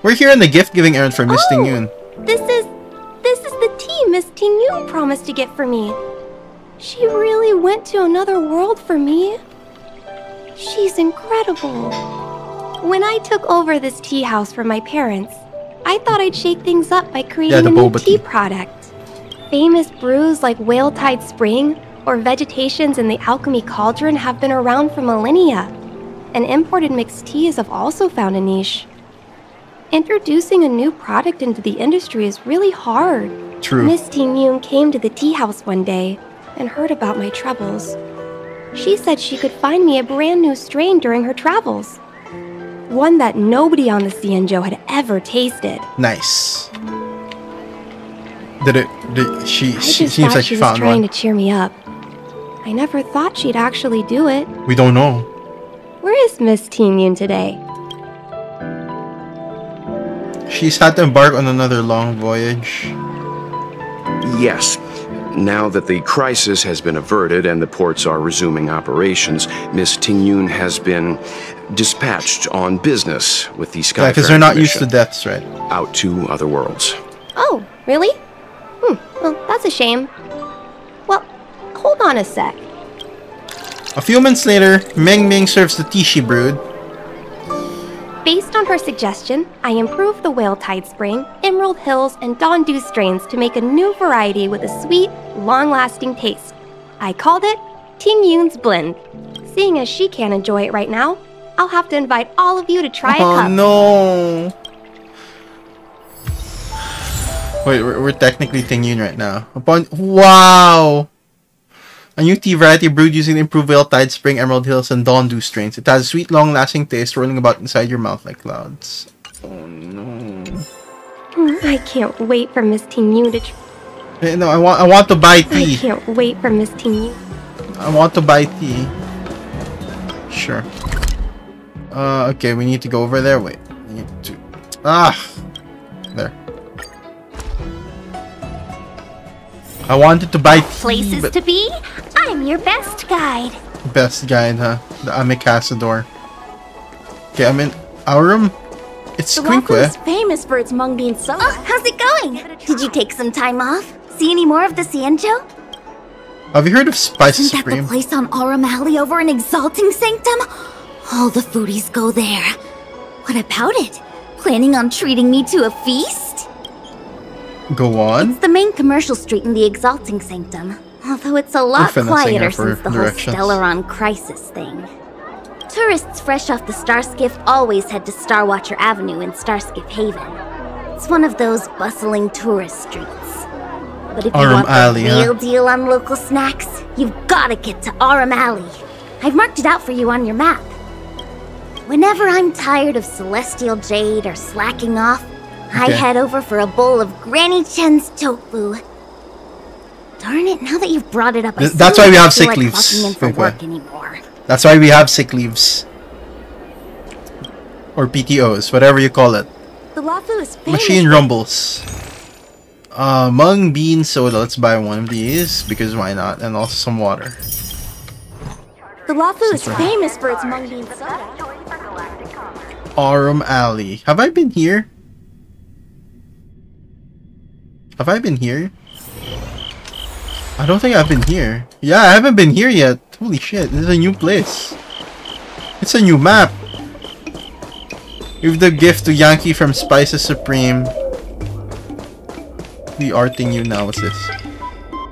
We're here in the gift-giving errand for Miss Ting Yun. This is the tea Miss Ting Yun promised to get for me. She really went to another world for me. She's incredible. When I took over this tea house from my parents, I thought I'd shake things up by creating a new tea product. Famous brews like Whale Tide Spring or Vegetations in the Alchemy Cauldron have been around for millennia, and imported mixed teas have also found a niche. Introducing a new product into the industry is really hard. True. Miss Ting Yun came to the tea house one day and heard about my troubles. She said she could find me a brand new strain during her travels. One that nobody on the Xianzhou had ever tasted. Nice. She seems like she was found trying one. to cheer me up. I never thought she'd actually do it. We don't know. Where is Miss Ting Yun today? She's had to embark on another long voyage. Yes. Now that the crisis has been averted and the ports are resuming operations, Miss Ting Yun has been dispatched on business with the Skyfaring because they're not used to Commission deaths, right? out to other worlds. Oh, really? Well, that's a shame. Well, hold on a sec. A few months later, Ming Ming serves the tea she brewed. Based on her suggestion, I improved the Whale Tide Spring, Emerald Hills, and Dawn Dew strains to make a new variety with a sweet, long-lasting taste. I called it Ting Yun's Blend. Seeing as she can't enjoy it right now, I'll have to invite all of you to try a cup. Oh no! Wait, we're technically Ting Yun right now. Wow! A new tea variety brewed using the improved Whale Tide Spring, Emerald Hills, and Dawn Dew strains. It has a sweet, long-lasting taste swirling about inside your mouth like clouds. Oh no! I can't wait for Miss Ting Yun to Hey, no, I want to buy tea. I can't wait for Miss Ting Yun. I want to buy tea. Sure. Okay, we need to go over there. Wait, we need to. There. I wanted to buy tea, Places but to be? I'm your best guide. best guide, huh? The Amikazador. Okay, I'm in our room. It's The Waffle Squinkle. is famous for its mung bean soda. Oh, how's it going? Did you take some time off? See any more of the Xianzhou? Have you heard of Spice Isn't that Supreme? the place on Aurum Alley over in Exalting Sanctum? All the foodies go there. What about it? Planning on treating me to a feast? Go on. It's the main commercial street in the Exalting Sanctum, although it's a lot finessing quieter her for since the whole directions. Stellaron crisis thing. Tourists fresh off the Starskiff always head to Starwatcher Avenue in Starskiff Haven. It's one of those bustling tourist streets. But if you Aurum want Alley, the huh? real deal on local snacks, you've gotta get to Aurum Alley. I've marked it out for you on your map. Whenever I'm tired of Celestial Jade or slacking off, I Okay. head over for a bowl of Granny Chen's tofu. Darn it, now that you've brought it up, I That's still why we don't have feel sick like leaves, clocking in for Squinkle. work anymore. That's why we have sick leaves. Or PTOs, whatever you call it. The Waffle is famous. Machine rumbles. Mung bean soda. Let's buy one of these because why not? And also some water. The Waffle is Super. famous for its mung bean soda. Aurum Alley. Have I been here? Have I been here? I don't think I've been here. Yeah, I haven't been here yet. Holy shit, this is a new place. It's a new map. Give the gift to Yankee from Spices Supreme. We are Ting Yun now. What's this?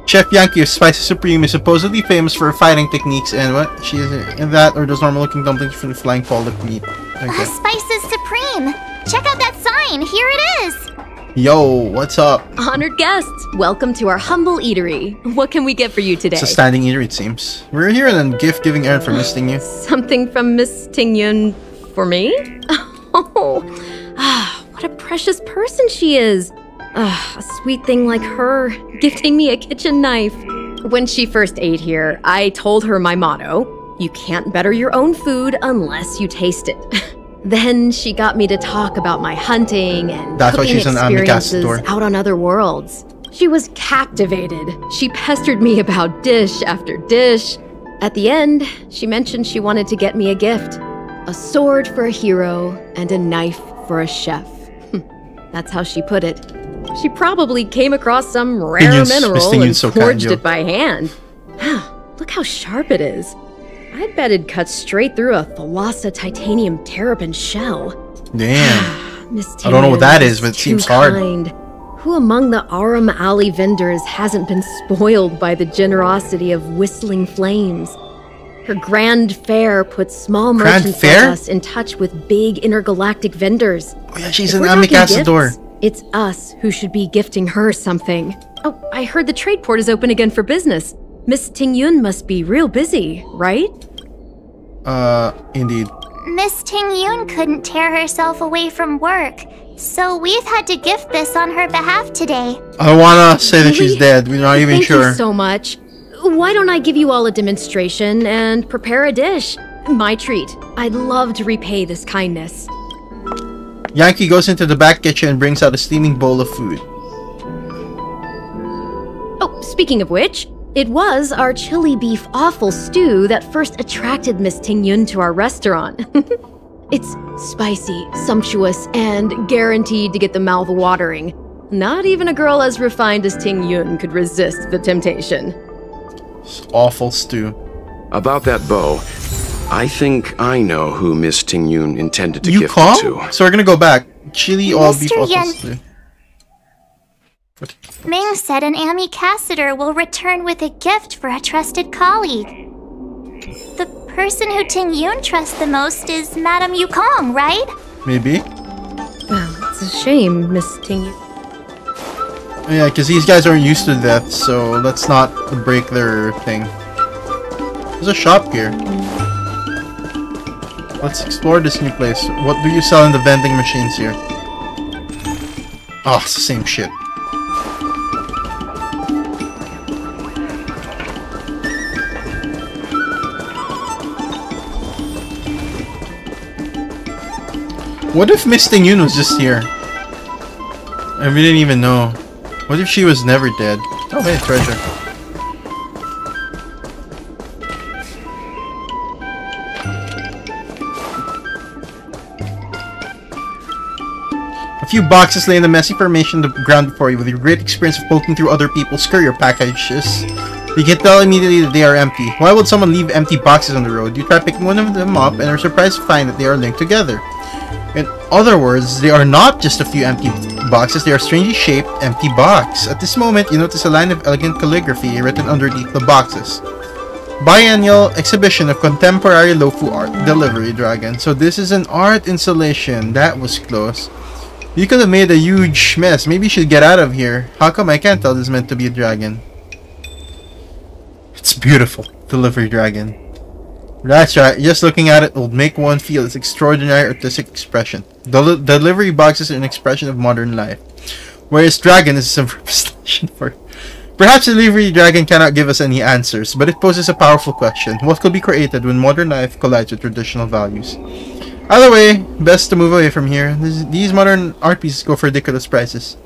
Chef Yankee of Spices Supreme is supposedly famous for her fighting techniques and what? She is in that or those normal looking dumplings from the flying pollock meat. Okay. Spices Supreme! Check out that sign! Here it is! Yo, what's up? Honored guests, welcome to our humble eatery. What can we get for you today? It's a standing eatery, it seems. We're here on a gift-giving errand for Miss Ting Yun. Something from Miss Ting Yun for me? Oh, what a precious person she is. A sweet thing like her, gifting me a kitchen knife. When she first ate here, I told her my motto, you can't better your own food unless you taste it. Then she got me to talk about my hunting and That's why cooking she's an experiences Amikazador. out on other worlds. She was captivated. She pestered me about dish after dish. At the end, she mentioned she wanted to get me a gift. A sword for a hero and a knife for a chef. That's how she put it. She probably came across some rare mineral and forged it by hand. Look how sharp it is. I bet it cuts straight through a Thalassa titanium terrapin shell. Damn. Miss I don't know what that is, but it seems hard. Who among the Aram Alley vendors hasn't been spoiled by the generosity of whistling flames? Her grand fair puts small merchants like us in touch with big intergalactic vendors. Oh yeah, she's an Amikazador. It's us who should be gifting her something. Oh, I heard the trade port is open again for business. Miss Tingyun must be real busy, right? Indeed. Miss Tingyun couldn't tear herself away from work, so we've had to gift this on her behalf today. I wanna say that she's dead. We're not even sure. Thank you so much. Why don't I give you all a demonstration and prepare a dish? My treat. I'd love to repay this kindness. Yankee goes into the back kitchen and brings out a steaming bowl of food. Oh, speaking of which, it was our chili beef offal stew that first attracted Miss Tingyun to our restaurant. It's spicy, sumptuous, and guaranteed to get the mouth watering. Not even a girl as refined as Tingyun could resist the temptation. It's awful stew. About that bow, I think I know who Miss Tingyun intended to gift it to. So we're gonna go back. Chili all beef offal stew. Ming said an Amikazador will return with a gift for a trusted colleague. The person who Tingyun trusts the most is Madame Yukong, right? Maybe. Well, it's a shame, Miss Tingyun. Yeah, because these guys aren't used to death, so let's not break their thing. There's a shop here. Let's explore this new place. What do you sell in the vending machines here? Oh, it's the same shit. What if Miss Tingyun was just here? And we didn't even know. What if she was never dead? Oh, wait, treasure. A few boxes lay in the messy formation of the ground before you. With your great experience of poking through other people's courier packages, you can tell immediately that they are empty. Why would someone leave empty boxes on the road? You try picking one of them up and are surprised to find that they are linked together. In other words, they are not just a few empty boxes, they are strangely shaped empty box. At this moment, you notice a line of elegant calligraphy written underneath the boxes. Biennial exhibition of contemporary Lofu art, Delivery Dragon. So this is an art installation. That was close. You could have made a huge mess. Maybe you should get out of here. How come I can't tell this is meant to be a dragon? It's beautiful. Delivery Dragon. That's right, just looking at it will make one feel its extraordinary artistic expression. Delivery boxes are an expression of modern life, whereas dragon is some representation for it. Perhaps Delivery Dragon cannot give us any answers, but it poses a powerful question. What could be created when modern life collides with traditional values? Either way, best to move away from here. These modern art pieces go for ridiculous prices.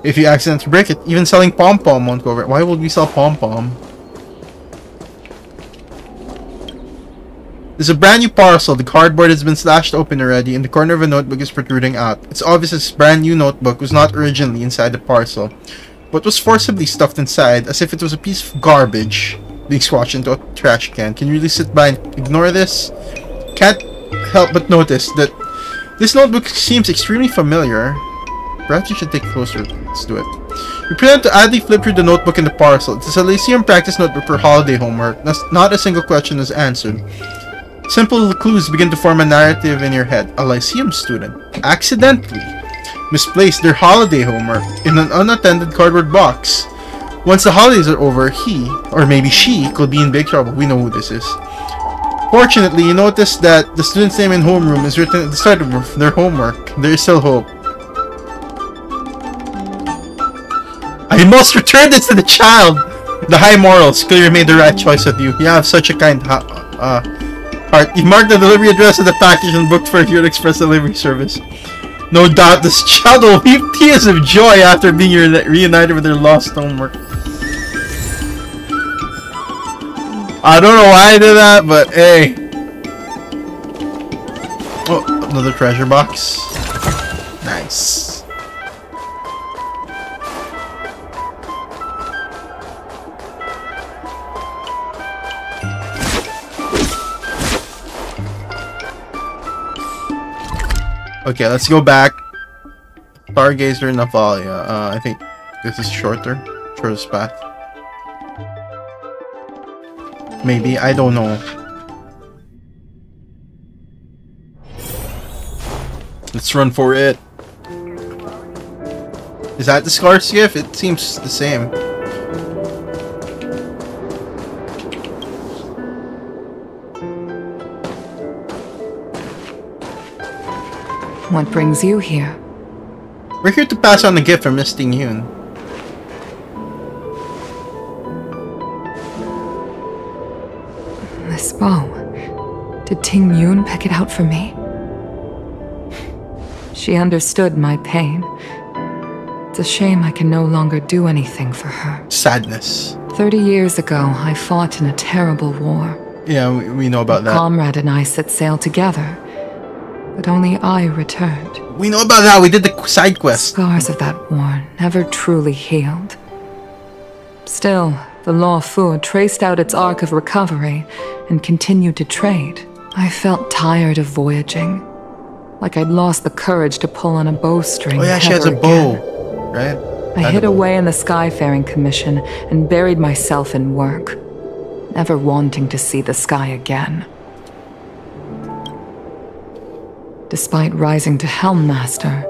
If you accidentally break it, even selling pom-pom won't go over it. Why would we sell pom-pom? There's a brand new parcel. The cardboard has been slashed open already, and the corner of a notebook is protruding out. It's obvious this brand new notebook was not originally inside the parcel, but was forcibly stuffed inside, as if it was a piece of garbage being squashed into a trash can. Can you really sit by and ignore this? Can't help but notice that this notebook seems extremely familiar. Perhaps you should take a closer look. Let's do it. You pretend to idly flip through the notebook in the parcel. It's a Lyceum practice notebook for holiday homework. Not a single question is answered. Simple clues begin to form a narrative in your head. A Lyceum student accidentally misplaced their holiday homework in an unattended cardboard box. Once the holidays are over, he, or maybe she, could be in big trouble. We know who this is. Fortunately, you notice that the student's name in homeroom is written at the start of their homework. There is still hope. I must return this to the child! The high morals clearly made the right choice with you. You have such a kind heart. You marked the delivery address of the package and booked for your express delivery service. No doubt this child will weep tears of joy after being reunited with her lost homework. I don't know why I did that, but hey. Oh, another treasure box. Nice. Okay, let's go back. Stargazer Navalia. I think this is shortest path. Maybe, I don't know. Let's run for it. Is that the scar skiff? It seems the same. What brings you here? We're here to pass on the gift from Miss Ting Yun. This bow. Did Ting Yun pick it out for me? She understood my pain. It's a shame I can no longer do anything for her. Sadness. 30 years ago, I fought in a terrible war. Yeah, we know about that. A comrade and I set sail together, but only I returned. We know about that. We did the side quest. Scars of that war never truly healed. Still, the Law Fu traced out its arc of recovery and continued to trade. I felt tired of voyaging, like I'd lost the courage to pull on a bowstring. Oh yeah, she has a bow, right? I hid away in the Skyfaring Commission and buried myself in work, never wanting to see the sky again. Despite rising to Helm Master,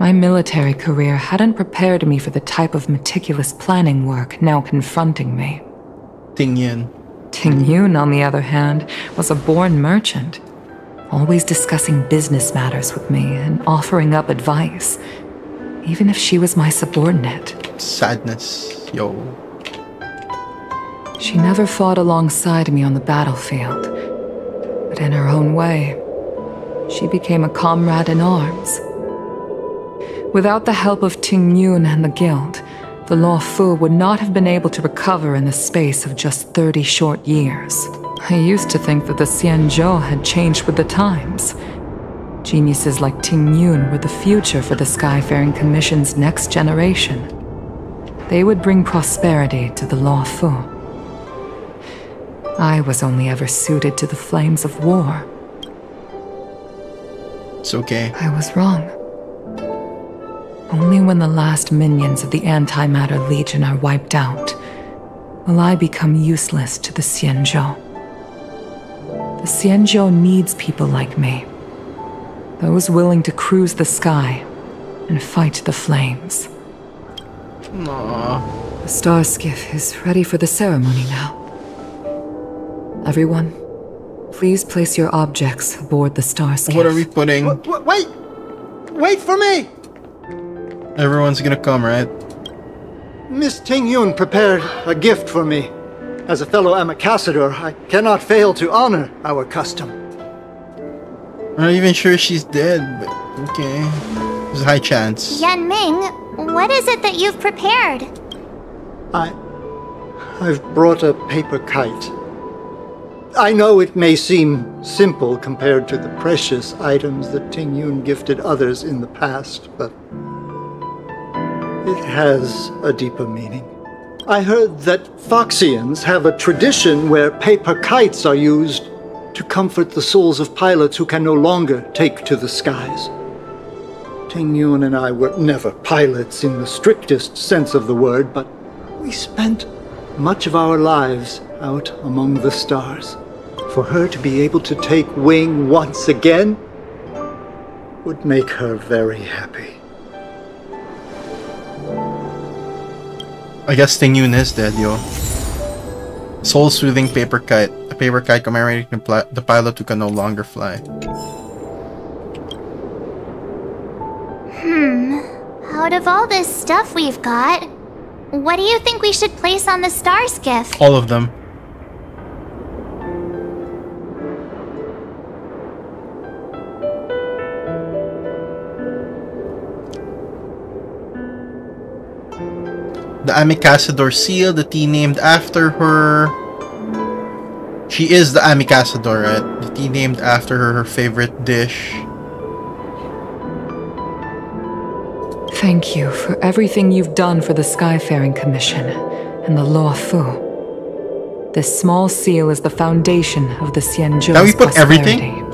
my military career hadn't prepared me for the type of meticulous planning work now confronting me. Ting Yun. Ting Yun, on the other hand, was a born merchant, always discussing business matters with me and offering up advice, even if she was my subordinate. Sadness, yo. She never fought alongside me on the battlefield, but in her own way, she became a comrade in arms. Without the help of Ting Yun and the Guild, the Law Fu would not have been able to recover in the space of just 30 short years. I used to think that the Xianzhou had changed with the times. Geniuses like Ting Yun were the future for the Skyfaring Commission's next generation. They would bring prosperity to the Law Fu. I was only ever suited to the flames of war. It's okay. I was wrong. Only when the last minions of the Antimatter Legion are wiped out will I become useless to the Xianzhou. The Xianzhou needs people like me. Those willing to cruise the sky and fight the flames. Aww. The star skiff is ready for the ceremony now. Everyone, please place your objects aboard the star skiff. What are we putting? Wait! Wait for me! Everyone's gonna come, right? Miss Ting Yun prepared a gift for me. As a fellow ambassador, I cannot fail to honor our custom. I'm not even sure she's dead, but okay. There's a high chance. Yan Ming, what is it that you've prepared? I've brought a paper kite. I know it may seem simple compared to the precious items that Ting Yun gifted others in the past, but it has a deeper meaning. I heard that Foxians have a tradition where paper kites are used to comfort the souls of pilots who can no longer take to the skies. Ting Yun and I were never pilots in the strictest sense of the word, but we spent much of our lives out among the stars. For her to be able to take wing once again would make her very happy. I guess Ting Yun is dead, yo. Soul-soothing paper kite. A paper kite commemorating the pilot who can no longer fly. Out of all this stuff we've got, what do you think we should place on the star skiff? All of them. The Amicassador seal, the tea named after her. She is the Amicassador, right? The tea named after her favorite dish. Thank you for everything you've done for the Skyfaring Commission and the Law Fu. This small seal is the foundation of the Xianzhou's Now we put prosperity. everything?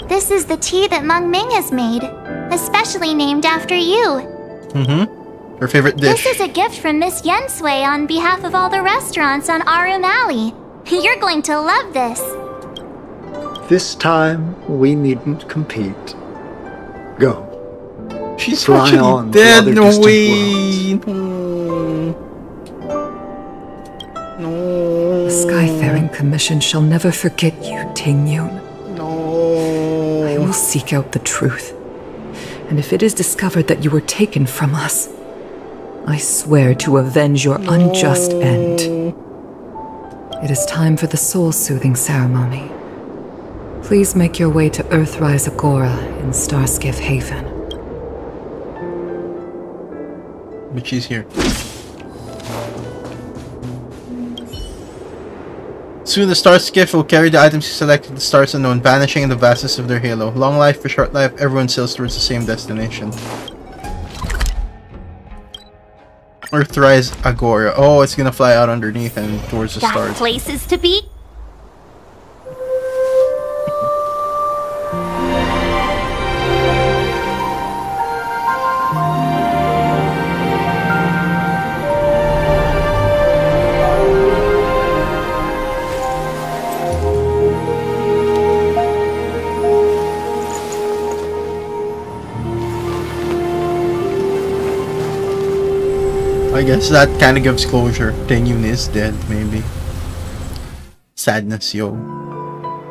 This is the tea that Meng Ming has made, especially named after you. Her favorite dish. This is a gift from Miss Yen Sui on behalf of all the restaurants on Arum Alley. You're going to love this. This time, we needn't compete. Go. She's Fly actually on dead. to other No distant way. No. The Skyfaring Commission shall never forget you, Ting Yun. No. I will seek out the truth. And if it is discovered that you were taken from us, I swear to avenge your unjust end. It is time for the soul-soothing ceremony. Please make your way to Earthrise Agora in Starskiff Haven. But she's here. Soon the star skiff will carry the items you selected, the stars unknown, vanishing in the vastness of their halo. Long life for short life, everyone sails towards the same destination. Earthrise Agora. Oh, it's gonna fly out underneath and towards the Got stars. places to be? I guess that kind of gives closure. Ting Yun is dead, maybe. Sadness, yo.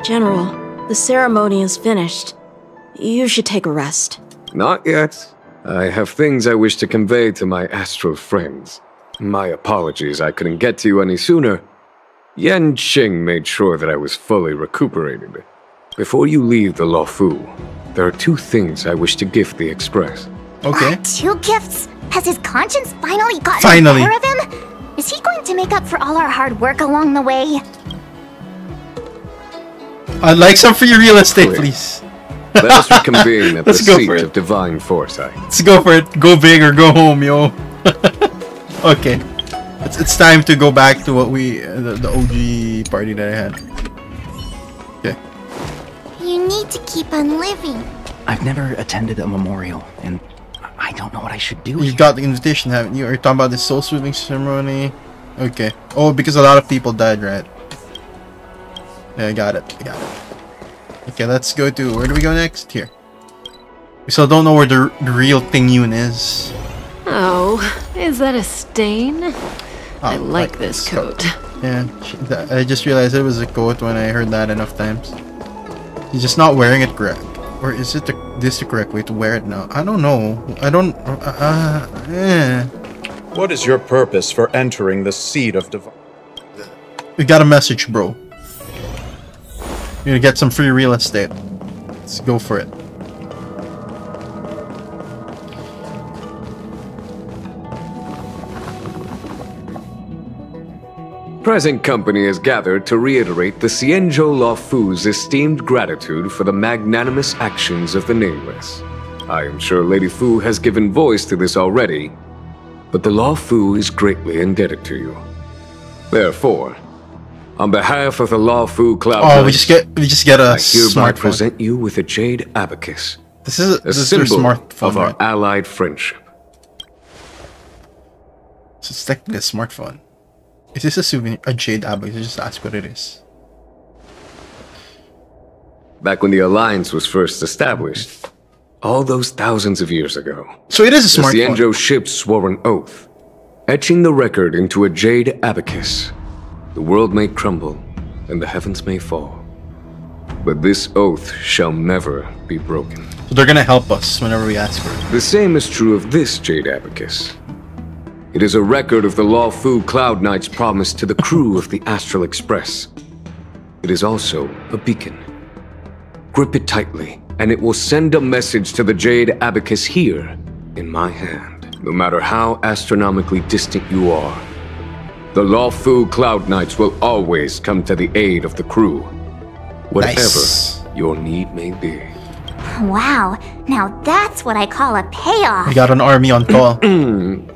General, the ceremony is finished. You should take a rest. Not yet. I have things I wish to convey to my astral friends. My apologies I couldn't get to you any sooner. Yan Qing made sure that I was fully recuperated. Before you leave the Law Fu, there are 2 things I wish to gift the Express. Okay. 2 gifts? Has his conscience finally gotten the better of him? Is he going to make up for all our hard work along the way? I'd like some free real estate, please. Let us reconvene at the Let's go seat for it. of divine foresight. Let's go for it. Go big or go home, yo. Okay. It's time to go back to what we the OG party that I had. Okay. You need to keep on living. I've never attended a memorial, and I don't know what I should do. You got the invitation, haven't you? Are you talking about the soul soothing ceremony? Okay. Oh, because a lot of people died, right? Yeah, I got it. Okay, let's go to... Where do we go next? Here. We still don't know where the real Ting Yun is. Oh, is that a stain? I like this coat. Yeah, I just realized it was a coat when I heard that enough times. He's just not wearing it correct. Or is it this the correct way to wear it now? I don't know. I don't... What is your purpose for entering the seat of divine? We got a message, bro. You're gonna get some free real estate. Let's go for it. Present company is gathered to reiterate the Xianzhou Law Fu's esteemed gratitude for the magnanimous actions of the Nameless. I am sure Lady Fu has given voice to this already, but the Law Fu is greatly indebted to you. Therefore, on behalf of the Law Fu Cloud Oh, we just get a I hereby smartphone. present you with a jade abacus. This is a their symbol smartphone, of our right? allied friendship. So it's technically a smartphone. Is this a souvenir? A jade abacus? Just ask what it is. Back when the Alliance was first established, all those thousands of years ago. So it is a smartphone. The Xianzhou ships swore an oath, etching the record into a jade abacus. The world may crumble, and the heavens may fall. But this oath shall never be broken. So they're gonna help us whenever we ask for it. The same is true of this jade abacus. It is a record of the Law Fu Cloud Knight's promise to the crew of the Astral Express. It is also a beacon. Grip it tightly, and it will send a message to the jade abacus here in my hand. no matter how astronomically distant you are, the Lawfu Cloud Knights will always come to the aid of the crew, whatever your need may be. Wow, now that's what I call a payoff. We got an army on call.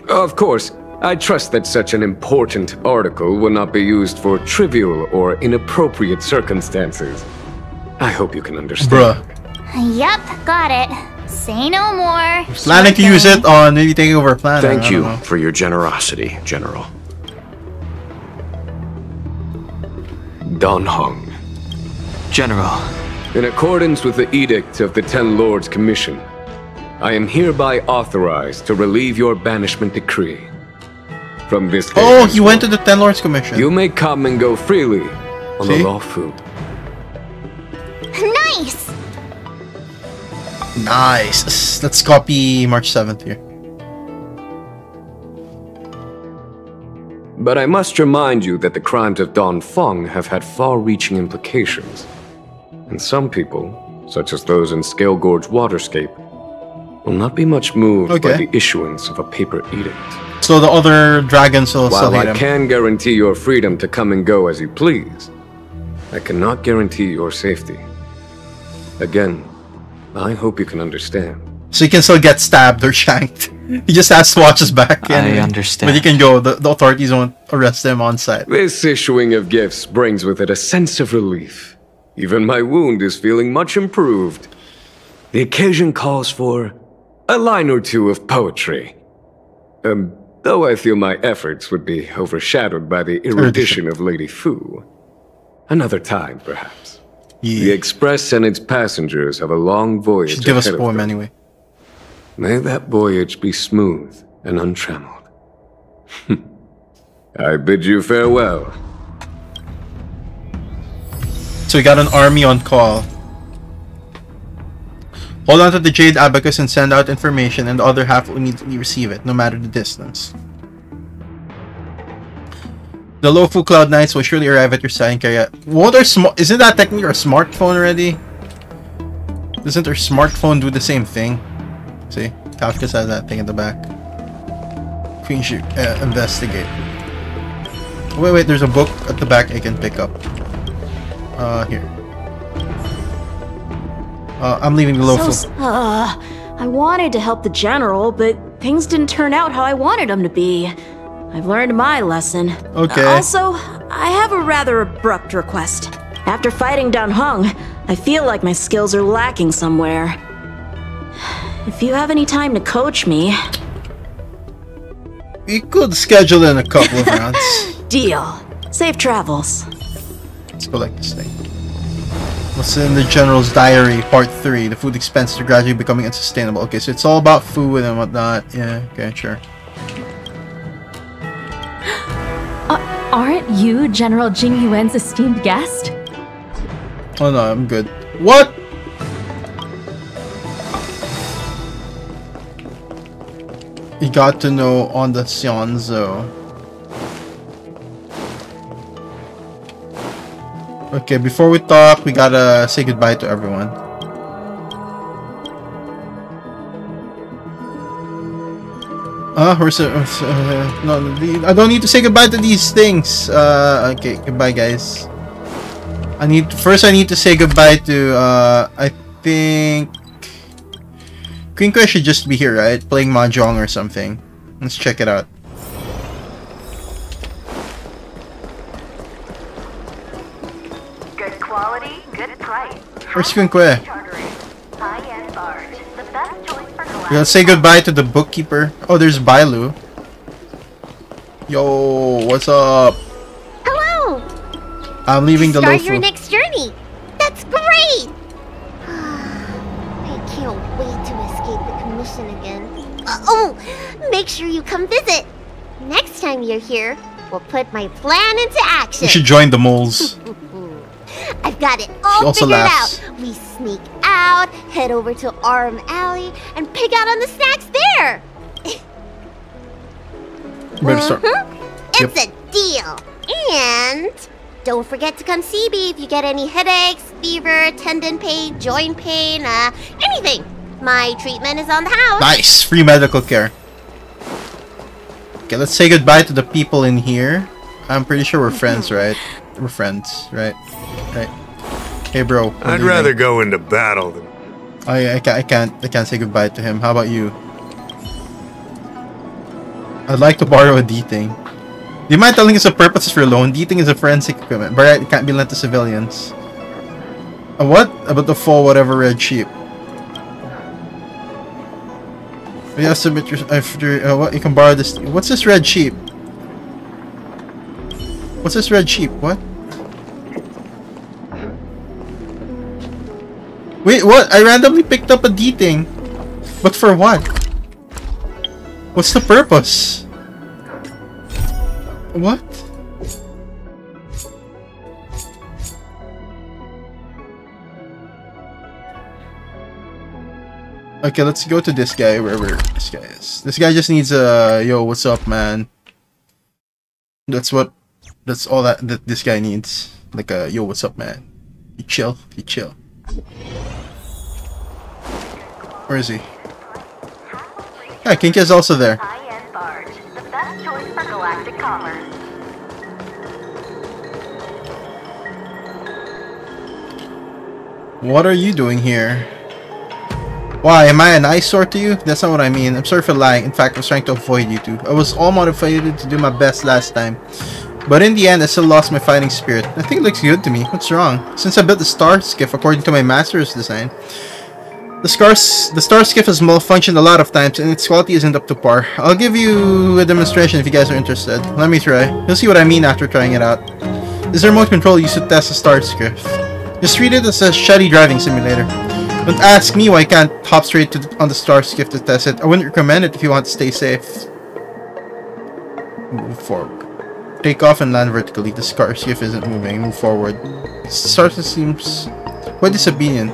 Of course, I trust that such an important article will not be used for trivial or inappropriate circumstances. I hope you can understand. Bruh. Yep, got it. Say no more. Planning to use it on maybe taking over a planet. Thank you for your generosity, General. Don Hung. General. In accordance with the Edict of the Ten Lords Commission, I am hereby authorized to relieve your banishment decree. From this day Oh, he went to the Ten Lords Commission. You may come and go freely on the Lawfu. Nice! Nice. Let's copy March 7th here. But I must remind you that the crimes of Don Feng have had far-reaching implications. And some people, such as those in Scale Gorge Waterscape, will not be much moved by the issuance of a paper edict. So the other dragons will still hate While I him. can guarantee your freedom to come and go as you please, I cannot guarantee your safety. Again, I hope you can understand. So you can still get stabbed or shanked. He just has to watch his back. I understand. But he can go. The authorities won't arrest him on site. This issuing of gifts brings with it a sense of relief. Even my wound is feeling much improved. The occasion calls for a line or two of poetry. Though I feel my efforts would be overshadowed by the erudition of Lady Fu. Another time, perhaps. The Express and its passengers have a long voyage Should give us a ahead of poem them. anyway. May that voyage be smooth and untrammeled. I bid you farewell. So we got an army on call. Hold on to the Jade Abacus and send out information, and the other half will immediately receive it, no matter the distance. The Lawfu Cloud Knights will surely arrive at your side and carry out. What are isn't that technically our smartphone already? Doesn't our smartphone do the same thing? See, Kafka has that thing in the back. Queen should investigate. Wait, there's a book at the back I can pick up. Here. I'm leaving the Lawfu. I wanted to help the general, but things didn't turn out how I wanted them to be. I've learned my lesson. Okay. Also, I have a rather abrupt request. After fighting Don Hung, I feel like my skills are lacking somewhere. If you have any time to coach me... We could schedule in a couple of rounds. Deal. Safe travels. Let's go like this thing. What's in the General's Diary, Part 3? The food expenses are gradually becoming unsustainable. Okay, so it's all about food and whatnot. Yeah, okay, sure. Aren't you General Jing Yuan's esteemed guest? Oh no, I'm good. What? You got to know on the Xianzhou. Okay, before we talk, we gotta say goodbye to everyone. No, I don't need to say goodbye to these things. Okay, goodbye, guys. I need to say goodbye to, I think... Queen Quest should just be here, right? Playing Mahjong or something. Let's check it out. Good quality, good price. Where's Queen Quest? High-end art. The best choice for Let's say goodbye to the bookkeeper. Oh, there's Bailu. Yo, what's up? Hello! I'm leaving the Start Lawfu. your next journey. That's great! I can't wait to escape the commission again. Make sure you come visit. Next time you're here, we'll put my plan into action. You should join the moles. I've got it all also figured laughs. out. We sneak out, head over to Arm Alley, and pick out on the snacks there. It's a deal. And don't forget to come see me if you get any headaches, fever, tendon pain, joint pain, anything. My treatment is on the house. Nice, free medical care. Okay, let's say goodbye to the people in here. I'm pretty sure we're friends, right? We're friends, right? Right. Hey, bro. I'd rather go into battle than... I can't say goodbye to him. How about you? I'd like to borrow a D-Thing. Do you mind telling us the purposes for loan? D-Thing is a forensic equipment, but it can't be lent to civilians. What? About the full whatever red sheep. You have to submit your after what? You can borrow this. What's this red sheep? What's this red sheep? What? Wait, what? I randomly picked up a D-Thing. But for what? What's the purpose? What? Okay, let's go to this guy, wherever this guy is. This guy just needs a, yo, what's up, man? That's all that this guy needs. Like a, yo, what's up, man? You chill, you chill. Where is he? Yeah, Kinka's also there. High-end barge, the best choice for galactic commerce. What are you doing here? Why, am I an eyesore to you? That's not what I mean. I'm sorry for lying. In fact, I was trying to avoid you two. I was all motivated to do my best last time. But in the end, I still lost my fighting spirit. I think it looks good to me. What's wrong? Since I built the star skiff according to my master's design, the star skiff has malfunctioned a lot of times and its quality isn't up to par. I'll give you a demonstration if you guys are interested. Let me try. You'll see what I mean after trying it out. This is a remote control used to test the star skiff. Just treat it as a shoddy driving simulator. Don't ask me why I can't hop straight on the star skiff to test it. I wouldn't recommend it if you want to stay safe. Move forward. Take off and land vertically. The star skiff isn't moving. Move forward. The star skiff seems quite disobedient.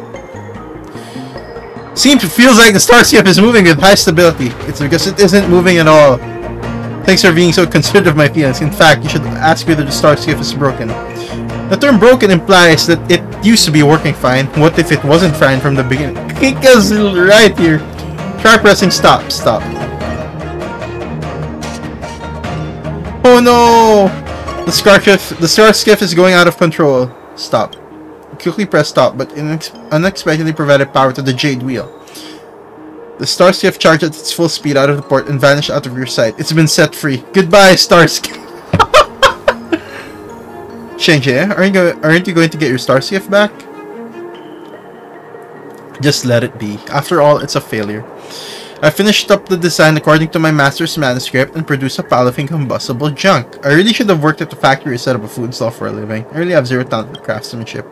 Feels like the star skiff is moving with high stability. It's because it isn't moving at all. Thanks for being so considerate of my feelings. In fact, you should ask whether the star skiff is broken. The term broken implies that it used to be working fine. What if it wasn't fine from the beginning? Kika's right here. Try pressing stop. Stop. Oh no! The star skiff is going out of control. Stop. Quickly press stop, but unexpectedly provided power to the jade wheel. The star skiff charged at its full speed out of the port and vanished out of your sight. It's been set free. Goodbye, star skiff. Shenji, aren't you going to get your star skiff back? Just let it be. After all, it's a failure. I finished up the design according to my master's manuscript and produced a pile of incombustible junk. I really should have worked at the factory or set up a food stall for a living. I really have zero talent for craftsmanship.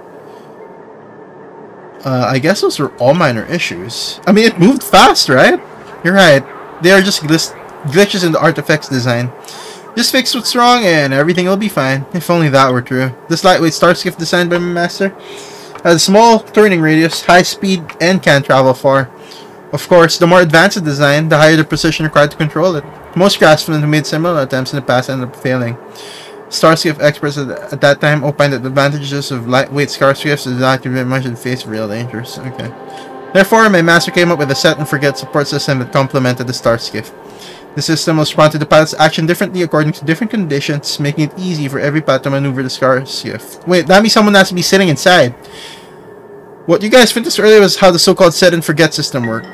I guess those were all minor issues. I mean, it moved fast, right? You're right. They are just glitches in the artifact's design. Just fix what's wrong and everything will be fine. If only that were true. This lightweight star skiff designed by my master has a small turning radius, high speed, and can travel far. Of course, the more advanced the design, the higher the precision required to control it. Most craftsmen who made similar attempts in the past ended up failing. Star skiff experts at that time opined that the advantages of lightweight star skiffs did not give much in the face of real dangers. Okay. Therefore, my master came up with a set and forget support system that complemented the star skiff. The system will respond to the pilot's action differently according to different conditions, making it easy for every pilot to maneuver the star skiff. Wait, that means someone has to be sitting inside. What you guys finished earlier was how the so-called set and forget system worked.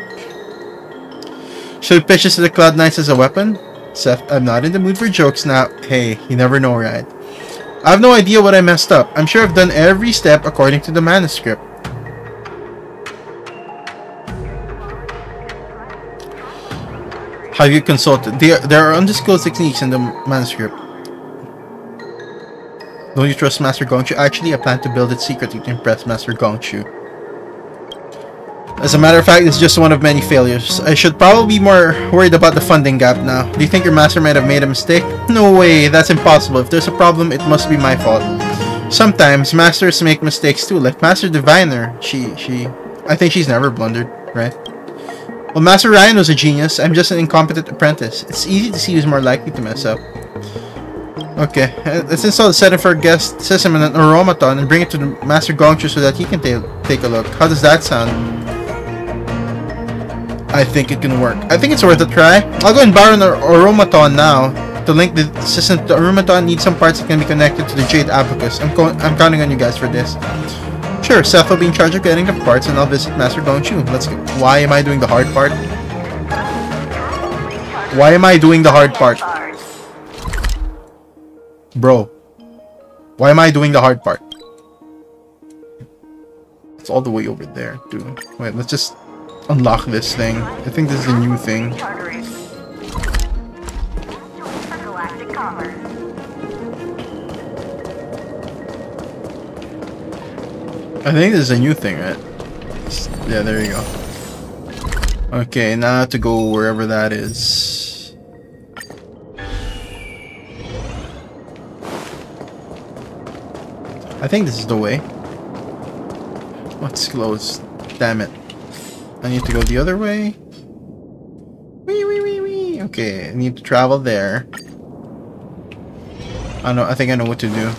Should we pitch this to the Cloud Knights as a weapon? Seth, I'm not in the mood for jokes now. Hey, you never know, right? I have no idea what I messed up. I'm sure I've done every step according to the manuscript. Have you consulted? There are undisclosed techniques in the manuscript. Don't you trust Master Gongshu? Actually, I plan to build it secretly to impress Master Gongshu. As a matter of fact, it's just one of many failures. I should probably be more worried about the funding gap now. Do you think your master might have made a mistake? No way, that's impossible. If there's a problem, it must be my fault. Sometimes, masters make mistakes too, like Master Diviner. I think she's never blundered, right? Well, Master Ryan was a genius. I'm just an incompetent apprentice. It's easy to see who's more likely to mess up. Okay, let's install the setting for a guest system and an aromaton and bring it to the Master Gongshu so that he can take a look. How does that sound? I think it can work. I think it's worth a try. I'll go and borrow an Aromaton now. To link the system to the Aromaton, need some parts that can be connected to the Jade Abacus. I'm counting on you guys for this. Sure, Seth will be in charge of getting the parts, and I'll visit Master Gongchu. Let's go. Why am I doing the hard part? Why am I doing the hard part? Bro. Why am I doing the hard part? It's all the way over there, dude. Wait, let's just unlock this thing. I think this is a new thing. I think this is a new thing, right? Yeah, there you go. Okay, now to go wherever that is. I think this is the way. Oh, it's closed. Damn it. I need to go the other way. Wee, wee, wee, wee. Okay, I need to travel there. I think I know what to do.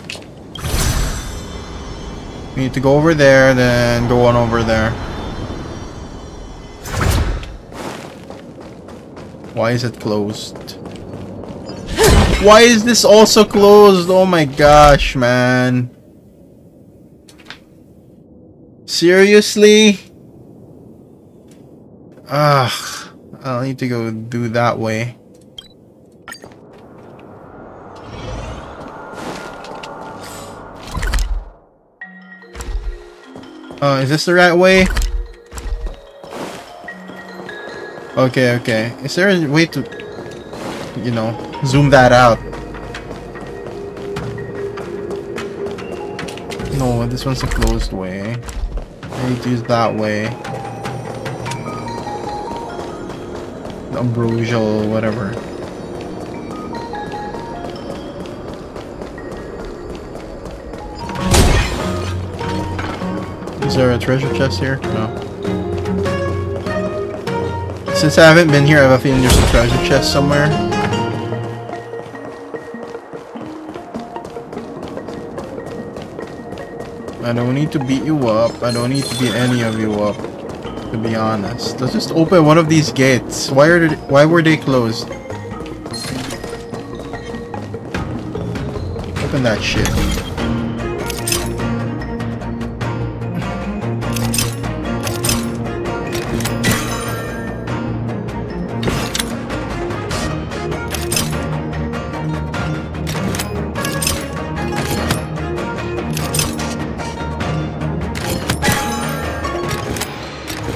We need to go over there, then go on over there. Why is it closed? Why is this also closed? Oh my gosh, man. Seriously? Ugh. I'll need to go do that way. Is this the right way? Okay, okay. Is there a way to, you know, zoom that out? No, this one's a closed way. I need to use that way. The ambrosial, whatever. Is there a treasure chest here? No. Since I haven't been here, I have a feeling there's a treasure chest somewhere. I don't need to beat you up. I don't need to beat any of you up, to be honest. Let's just open one of these gates. Why were they closed? Open that shit.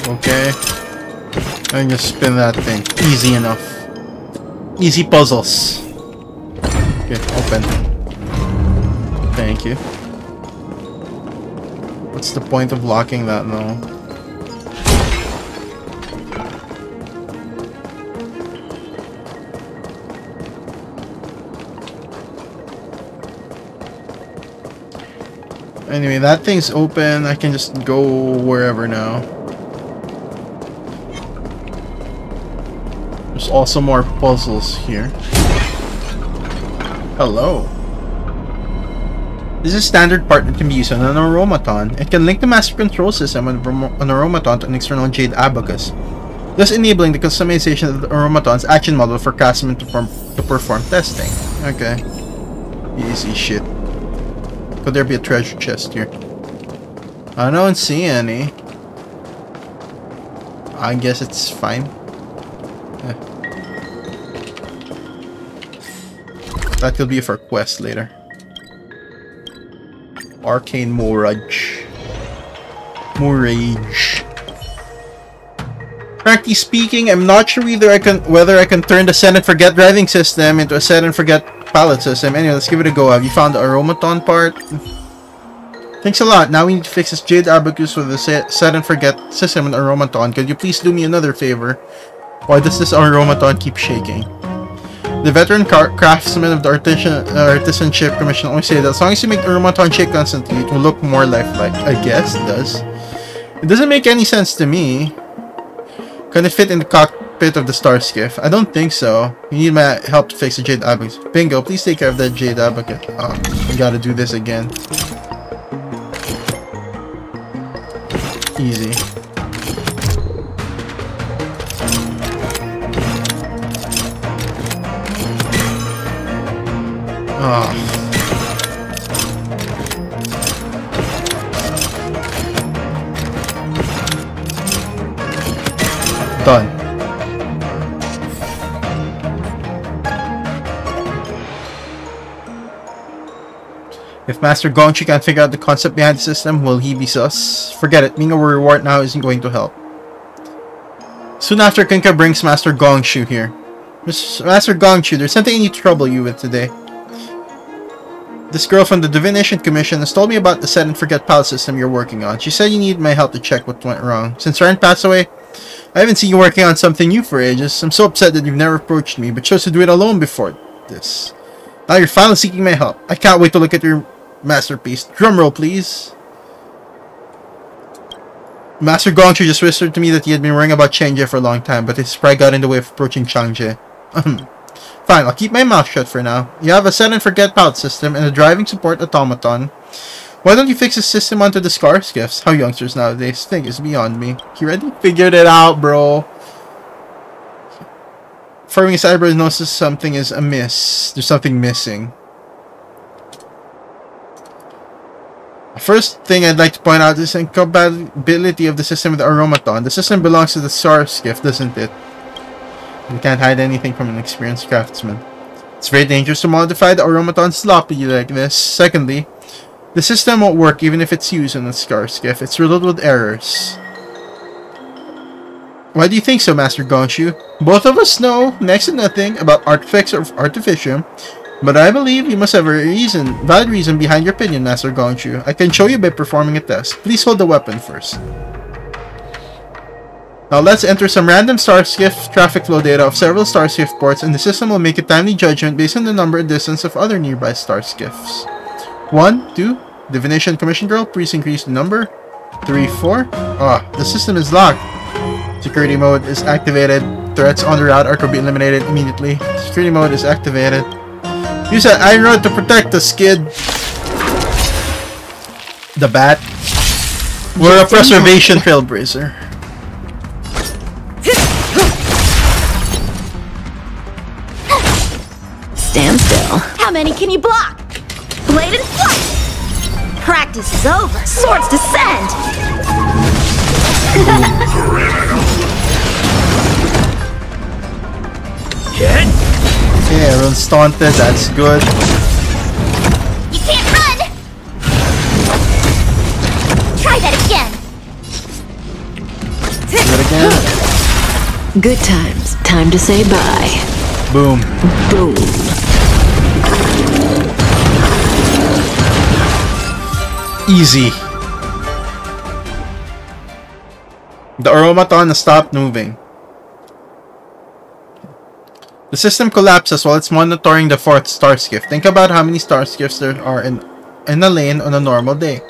Okay. I can just spin that thing. Easy enough. Easy puzzles. Okay, open. Thank you. What's the point of locking that now? Anyway, that thing's open. I can just go wherever now. There's also more puzzles here. Hello. This is a standard part that can be used on an Aromaton. It can link the master control system of an Aromaton to an external Jade Abacus, thus enabling the customization of the Aromaton's action model for craftsmen to perform testing. Okay. Easy shit. Could there be a treasure chest here? I don't see any. I guess it's fine. That could be for a quest later. Arcane Mirage. Frankly speaking, I'm not sure whether I can turn the set and forget driving system into a set and forget pallet system. Anyway, let's give it a go. Have you found the Aromaton part? Thanks a lot. Now we need to fix this Jade Abacus with the set and forget system and Aromaton. Could you please do me another favor? Why does this Aromaton keep shaking? The veteran craftsman of the Artisanship Commission always say that as long as you make Aromaton shake constantly, it will look more lifelike. I guess it does. It doesn't make any sense to me. Can it fit in the cockpit of the Star Skiff? I don't think so. You need my help to fix the Jade Abacus. Bingo, please take care of that Jade Abacus. Oh, we gotta do this again. Easy. Done. If Master Gongchu can't figure out the concept behind the system, will he be sus? Forget it, being a reward now isn't going to help. Soon after, Kinka brings Master Gongchu here. Master Gongchu, there's something I need to trouble you with today. This girl from the Divination Commission has told me about the set and forget palace system you're working on. She said you need my help to check what went wrong. Since Ryan passed away, I haven't seen you working on something new for ages. I'm so upset that you've never approached me, but chose to do it alone before this. Now you're finally seeking my help. I can't wait to look at your masterpiece. Drumroll, please. Master Gongchu just whispered to me that he had been worrying about Chang'e for a long time, but his pride got in the way of approaching Chang'e. Fine, I'll keep my mouth shut for now. You have a set and forget palette system and a driving support automaton. Why don't you fix the system onto the scar skiffs? How youngsters nowadays think is beyond me. You already figured it out, bro. Furrowing his eyebrows notices something is amiss. There's something missing. First thing I'd like to point out is the incompatibility of the system with the Aromaton. The system belongs to the Star Skiff, doesn't it? You can't hide anything from an experienced craftsman. It's very dangerous to modify the Aromaton sloppily like this. Secondly, the system won't work even if it's used on the Star Skiff. It's riddled with errors. Why do you think so, Master Gongchu? Both of us know next to nothing about artifacts or artificium, but I believe you must have a valid reason behind your opinion, Master Gongchu. I can show you by performing a test. Please hold the weapon first. Now let's enter some random Star Skiff traffic flow data of several Star Skiff ports, and the system will make a timely judgment based on the number and distance of other nearby Star Skiffs. 1, 2, Divination Commission Girl, please increase the number. 3, 4. The system is locked. Security mode is activated. Threats on the route are to be eliminated immediately. Security mode is activated. Use that iron rod to protect the skid. The bat. We're a preservation trailblazer. Stand still. How many can you block? Blade and flight! Practice is over. Swords descend! Okay, everyone's taunted. That's good. You can't run! Try that again! Do it again. Good times. Time to say bye. Boom. Boom. Easy. The Aromaton has stopped moving. The system collapses while it's monitoring the 4th Star Skiff. Think about how many Star Skiffs there are in a lane on a normal day.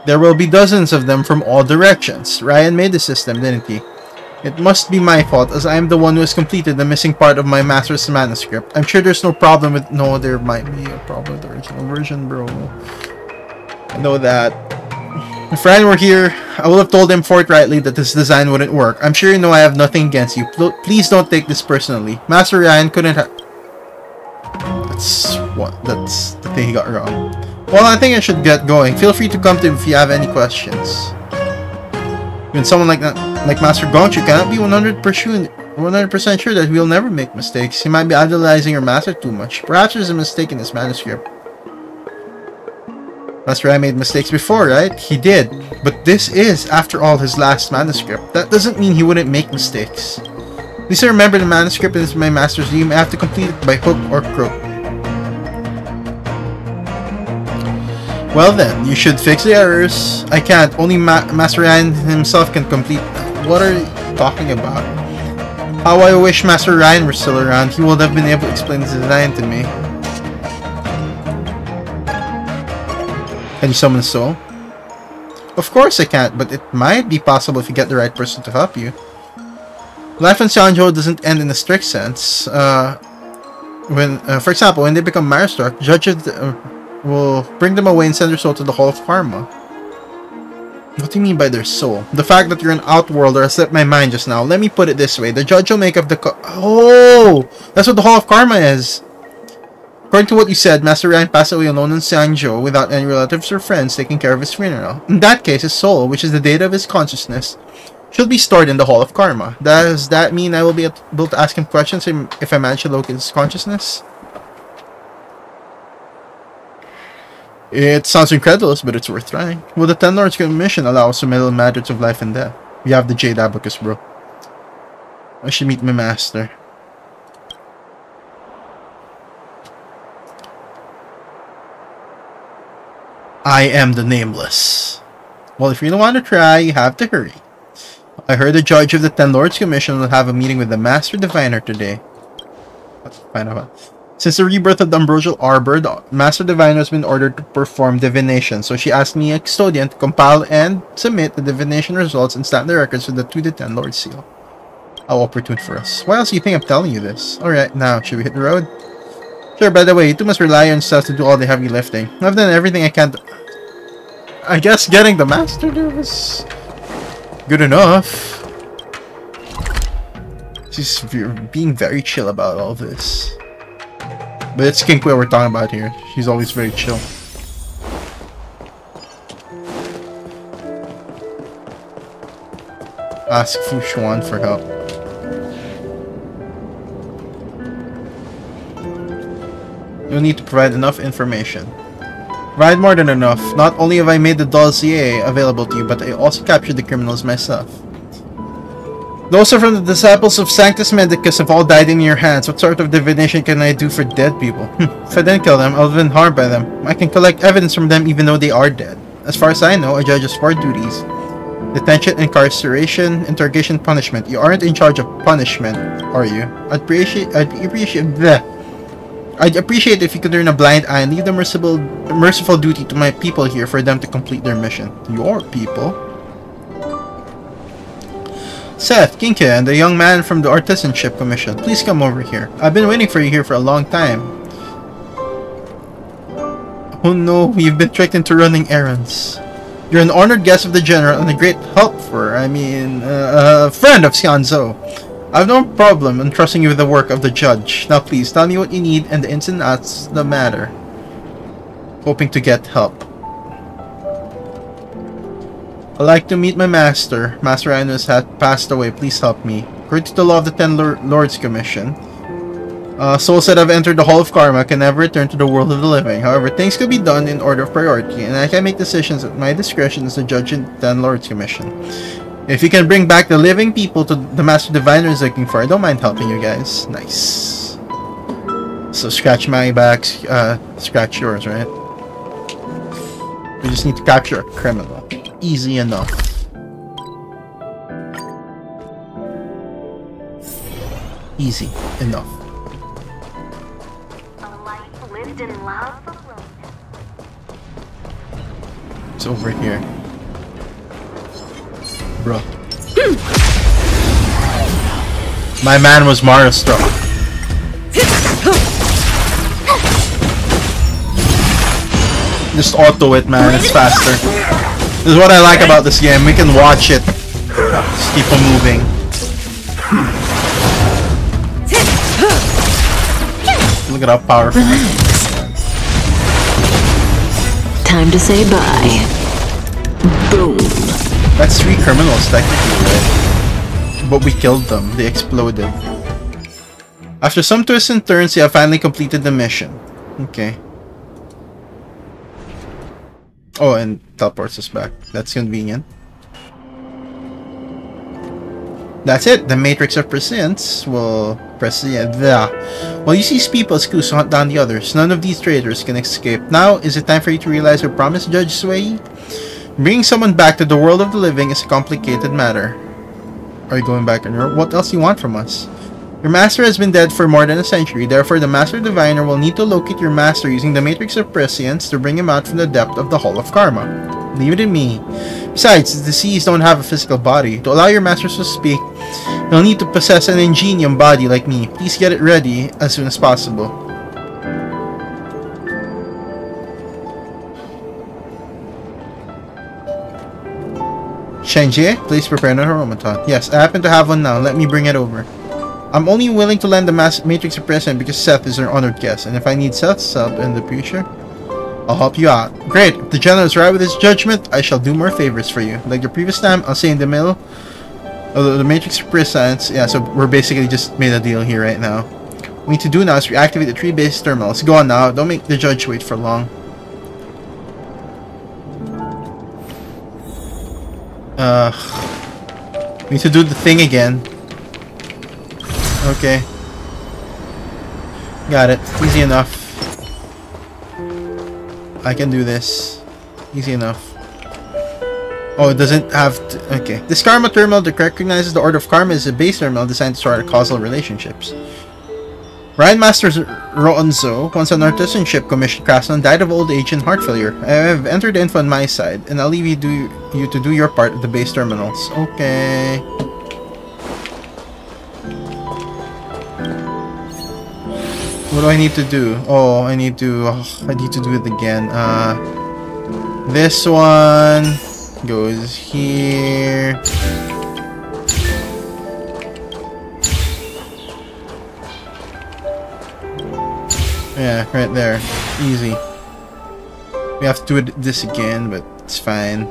There will be dozens of them from all directions. Ryan made the system, didn't he? It must be my fault, as I am the one who has completed the missing part of my master's manuscript. I'm sure there's no problem with... No, there might be a problem with the original version, bro. I know that. If Ryan were here, I would have told him forthrightly that this design wouldn't work. I'm sure you know I have nothing against you. Please don't take this personally. Master Ryan couldn't have... That's the thing he got wrong. Well, I think I should get going. Feel free to come to him if you have any questions. When someone like Master Gongchu cannot be 100% sure that he will never make mistakes. He might be idolizing your master too much. Perhaps there's a mistake in his manuscript. Master Ryan made mistakes before, right? He did. But this is, after all, his last manuscript. That doesn't mean he wouldn't make mistakes. At least I remember the manuscript is my master's dream. I have to complete it by hook or crook. Well then, you should fix the errors. I can't. Only Master Ryan himself can complete. What are you talking about? How I wish Master Ryan were still around. He would have been able to explain his design to me. Can you summon a soul? Of course I can't, but it might be possible if you get the right person to help you. Life in Xianzhou doesn't end in a strict sense. For example, when they become Mara-struck, judges will bring them away and send their soul to the Hall of Karma. What do you mean by their soul? The fact that you're an outworlder has slipped my mind just now. Let me put it this way. The judge will make up the... Oh! That's what the Hall of Karma is. According to what you said, Master Ryan passed away alone in Sanjo without any relatives or friends taking care of his funeral. In that case, his soul, which is the data of his consciousness, should be stored in the Hall of Karma. Does that mean I will be able to ask him questions if I manage to locate his consciousness? It sounds incredulous, but it's worth trying. Will the Ten Lords Commission allow us to meddle in matters of life and death? We have the Jade Abacus, bro. I should meet my master. I am the Nameless. Well, if you don't want to try, you have to hurry. I heard the judge of the Ten Lords Commission will have a meeting with the Master Diviner today. Let's find out. Since the rebirth of the Ambrosial Arbor, the Master Diviner has been ordered to perform divination, so she asked me, a custodian, to compile and submit the divination results and stamp the records to the Ten Lords seal. How opportune for us. Why else do you think I'm telling you this? Alright, now, should we hit the road? Sure, by the way, you two must rely on Seth to do all the heavy lifting. I've done everything I can to... I guess getting the Master there was... good enough. She's being very chill about all this. But it's Kinkwe we're talking about here. She's always very chill. Ask Fu Xuan for help. You'll need to provide enough information. Provide more than enough. Not only have I made the dossier available to you, but I also captured the criminals myself. Those are from the disciples of Sanctus Medicus have all died in your hands. What sort of divination can I do for dead people? If I didn't kill them, I would have been harmed by them. I can collect evidence from them even though they are dead. As far as I know, a judge has 4 duties. Detention, incarceration, interrogation, punishment. You aren't in charge of punishment, are you? I'd appreciate if you could turn a blind eye and leave the merciful duty to my people here for them to complete their mission. Your people? Seth, Kinke, and the young man from the Artisanship Commission, please come over here. I've been waiting for you here for a long time. Oh no, you've been tricked into running errands. You're an honored guest of the General and a great helper, a friend of Xianzhou. I have no problem entrusting you with the work of the judge. Now please, tell me what you need and the ins and outs of the matter. Hoping to get help. I'd like to meet my master. Master Anus had passed away. Please help me. According to the law of the Ten Lords Commission, souls that have entered the Hall of Karma can never return to the world of the living. However, things can be done in order of priority, and I can make decisions at my discretion as the judge in the Ten Lords Commission. If you can bring back the living people to the Master Diviner is looking for, I don't mind helping you guys. Nice. So scratch my back, scratch yours, right? We just need to capture a criminal. Easy enough. Easy enough. It's over here. Bro. My man was Mara struck. Just auto it, man. It's faster. This is what I like about this game. We can watch it. Just keep on moving. Look at how powerful. Time to say bye. Boom. That's 3 criminals technically, right? But we killed them. They exploded. After some twists and turns, they have finally completed the mission. Okay. Oh, and teleports us back. That's convenient. That's it. The Matrix of Prescience will prescient. Well, you see people's clues to hunt down the others. None of these traitors can escape. Now, is it time for you to realize your promise, Judge Sui? Bringing someone back to the world of the living is a complicated matter. Are you going back on your... What else do you want from us? Your master has been dead for more than a century, therefore the Master Diviner will need to locate your master using the Matrix of Prescience to bring him out from the depth of the Hall of Karma. Leave it to me. Besides, the deceased don't have a physical body. To allow your masters to speak, you'll need to possess an ingenium body like me. Please get it ready as soon as possible. Shenjie, please prepare an automaton. Yes, I happen to have one now. Let me bring it over. I'm only willing to lend the Matrix a present because Seth is our honored guest, and if I need Seth's help in the future, I'll help you out. Great. If the general is right with his judgment, I shall do more favors for you. Like the previous time, I'll say in the middle of the Matrix presents. Yeah, so we're basically just made a deal here right now. What we need to do now is reactivate the 3 base terminals. Go on now. Don't make the judge wait for long. We need to do the thing again. Okay. Got it. Easy enough. I can do this. Easy enough. Oh, it doesn't have to... Okay. This Karma terminal that recognizes the Order of Karma is a base terminal designed to start causal relationships. Ryan Masters Ronzo, once an artisanship commissioned craftsman, died of old age and heart failure. I have entered the info on my side, and I'll leave you to do your part at the base terminals. Okay. What do I need to do? Oh, I need to do it again. This one goes here. Yeah, right there. Easy. We have to do this again, but it's fine.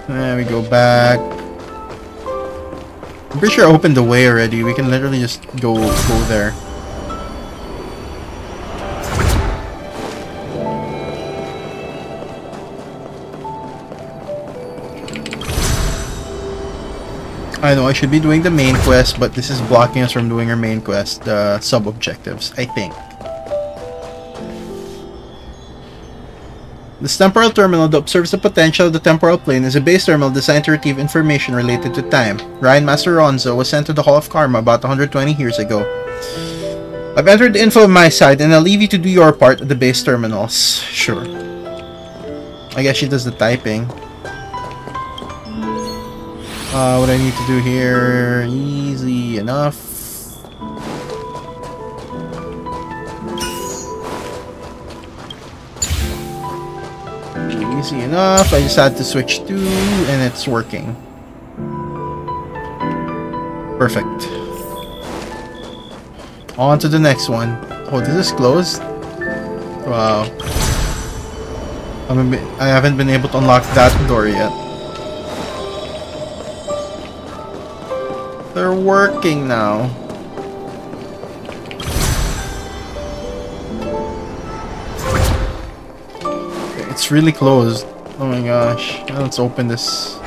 There we go back. I'm pretty sure I opened the way already. We can literally just go there. I know I should be doing the main quest, but this is blocking us from doing our main quest, sub-objectives, I think. This temporal terminal that observes the potential of the temporal plane is a base terminal designed to retrieve information related to time. Ryan Master Ronzo was sent to the Hall of Karma about 120 years ago. I've entered the info on my side, and I'll leave you to do your part at the base terminals. Sure. I guess she does the typing. What I need to do here... Easy enough. Easy enough. I just had to switch to, and it's working. Perfect. On to the next one. Oh, this is closed? Wow. I haven't been able to unlock that door yet. They're working now. It's really closed. Oh my gosh. Now let's open this.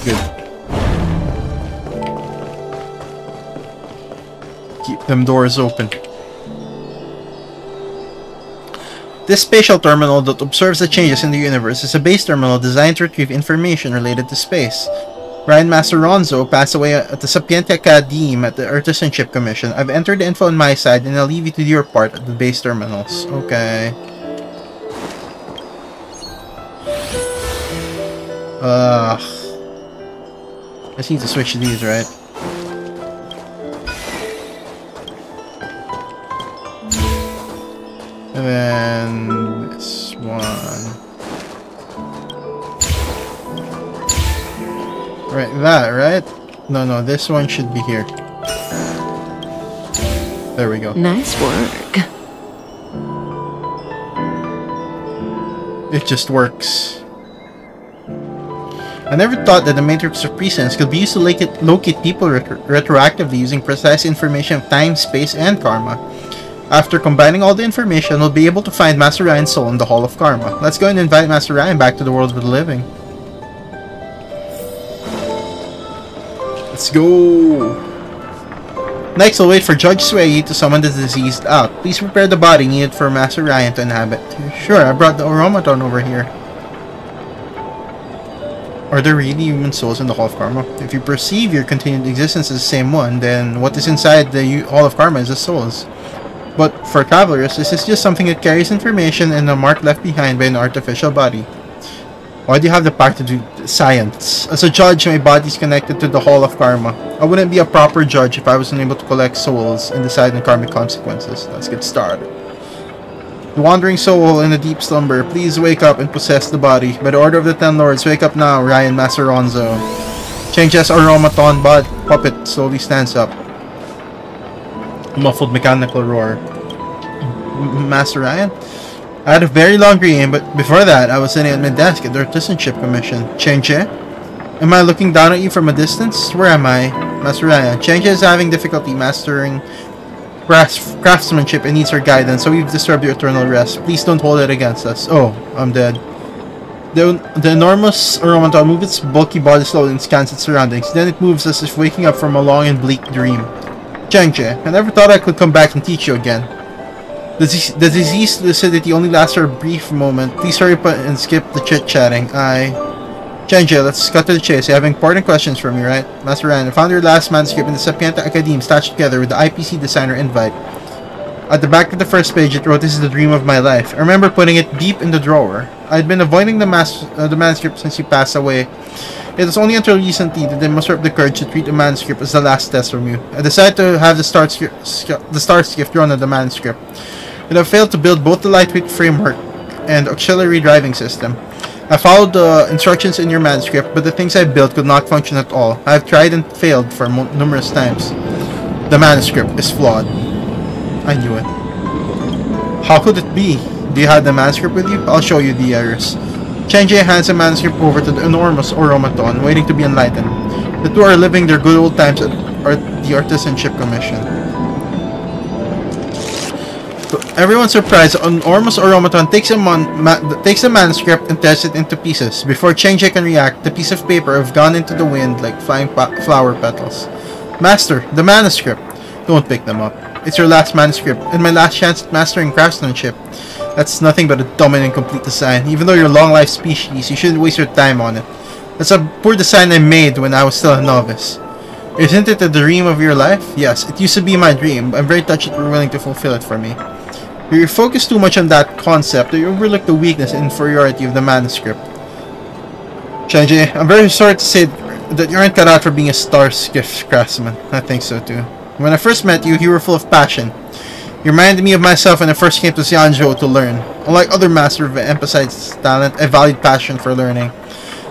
Good. Keep them doors open. This spatial terminal that observes the changes in the universe is a base terminal designed to retrieve information related to space. Ryan Master Ronzo passed away at the Sapiente Academe at the Artisanship Commission. I've entered the info on my side, and I'll leave you to do your part at the base terminals. Okay. I just need to switch these, right? And then this one. Right, that, right? No, this one should be here. There we go. Nice work. It just works. I never thought that the Matrix of Presence could be used to locate people retroactively using precise information of time, space, and karma. After combining all the information, we'll be able to find Master Ryan's soul in the Hall of Karma. Let's go and invite Master Ryan back to the world of the living. Let's go! Next, we'll wait for Judge Sway to summon the deceased out. Please prepare the body needed for Master Ryan to inhabit. Sure, I brought the automaton over here. Are there really human souls in the Hall of Karma? If you perceive your continued existence as the same one, then what is inside the Hall of Karma is the souls. But for travelers, this is just something that carries information and a mark left behind by an artificial body. Why do you have the power to do science? As a judge, my body is connected to the Hall of Karma. I wouldn't be a proper judge if I wasn't able to collect souls and decide on karmic consequences. Let's get started. The wandering soul in a deep slumber, please wake up and possess the body. By the order of the 10 Lords, wake up now, Ryan Master Ronzo. Changes automaton puppet slowly stands up. Muffled mechanical roar. Master Ryan? I had a very long dream, but before that, I was sitting at my desk at the Artisanship Commission. Chenche? Am I looking down at you from a distance? Where am I? Master Ryan. Chenche is having difficulty mastering craftsmanship and needs our guidance, so we've disturbed your eternal rest. Please don't hold it against us. Oh, I'm dead. The enormous automaton moves its bulky body slowly and scans its surroundings. Then it moves as if waking up from a long and bleak dream. Chenche, I never thought I could come back and teach you again. The diseased lucidity only lasts for a brief moment. Please hurry up and skip the chit-chatting. Chenche, let's cut to the chase. I have important questions from you, right? Master Ryan, I found your last manuscript in the Sapienta Academe stashed together with the IPC designer invite. At the back of the first page, it wrote, "This is the dream of my life." I remember putting it deep in the drawer. I had been avoiding the manuscript since you passed away. It was only until recently that I mustered up the courage to treat the manuscript as the last test from you. I decided to have the star skiff drawn on the manuscript. But I failed to build both the lightweight framework and auxiliary driving system. I followed the instructions in your manuscript, but the things I built could not function at all. I have tried and failed for numerous times. The manuscript is flawed. I knew it. How could it be? Do you have the manuscript with you? I'll show you the errors. Chenche hands the manuscript over to the enormous automaton, waiting to be enlightened. The two are living their good old times at the Artisanship Commission. Everyone's surprised. An enormous automaton takes the manuscript and tears it into pieces. Before Chenche can react, the piece of paper have gone into the wind like flying flower petals. Master, the manuscript. Don't pick them up. It's your last manuscript, and my last chance at mastering craftsmanship. That's nothing but a dumb and incomplete design. Even though you're a long-life species, you shouldn't waste your time on it. That's a poor design I made when I was still a novice. Isn't it the dream of your life? Yes, it used to be my dream. I'm very touched that you're willing to fulfill it for me. You focus too much on that concept that you overlook the weakness and inferiority of the manuscript. Chenche, I'm very sorry to say that you aren't cut out for being a star skiff craftsman. I think so too. When I first met you, you were full of passion. You reminded me of myself when I first came to Xianzhou to learn. Unlike other masters who emphasized talent, I valued passion for learning.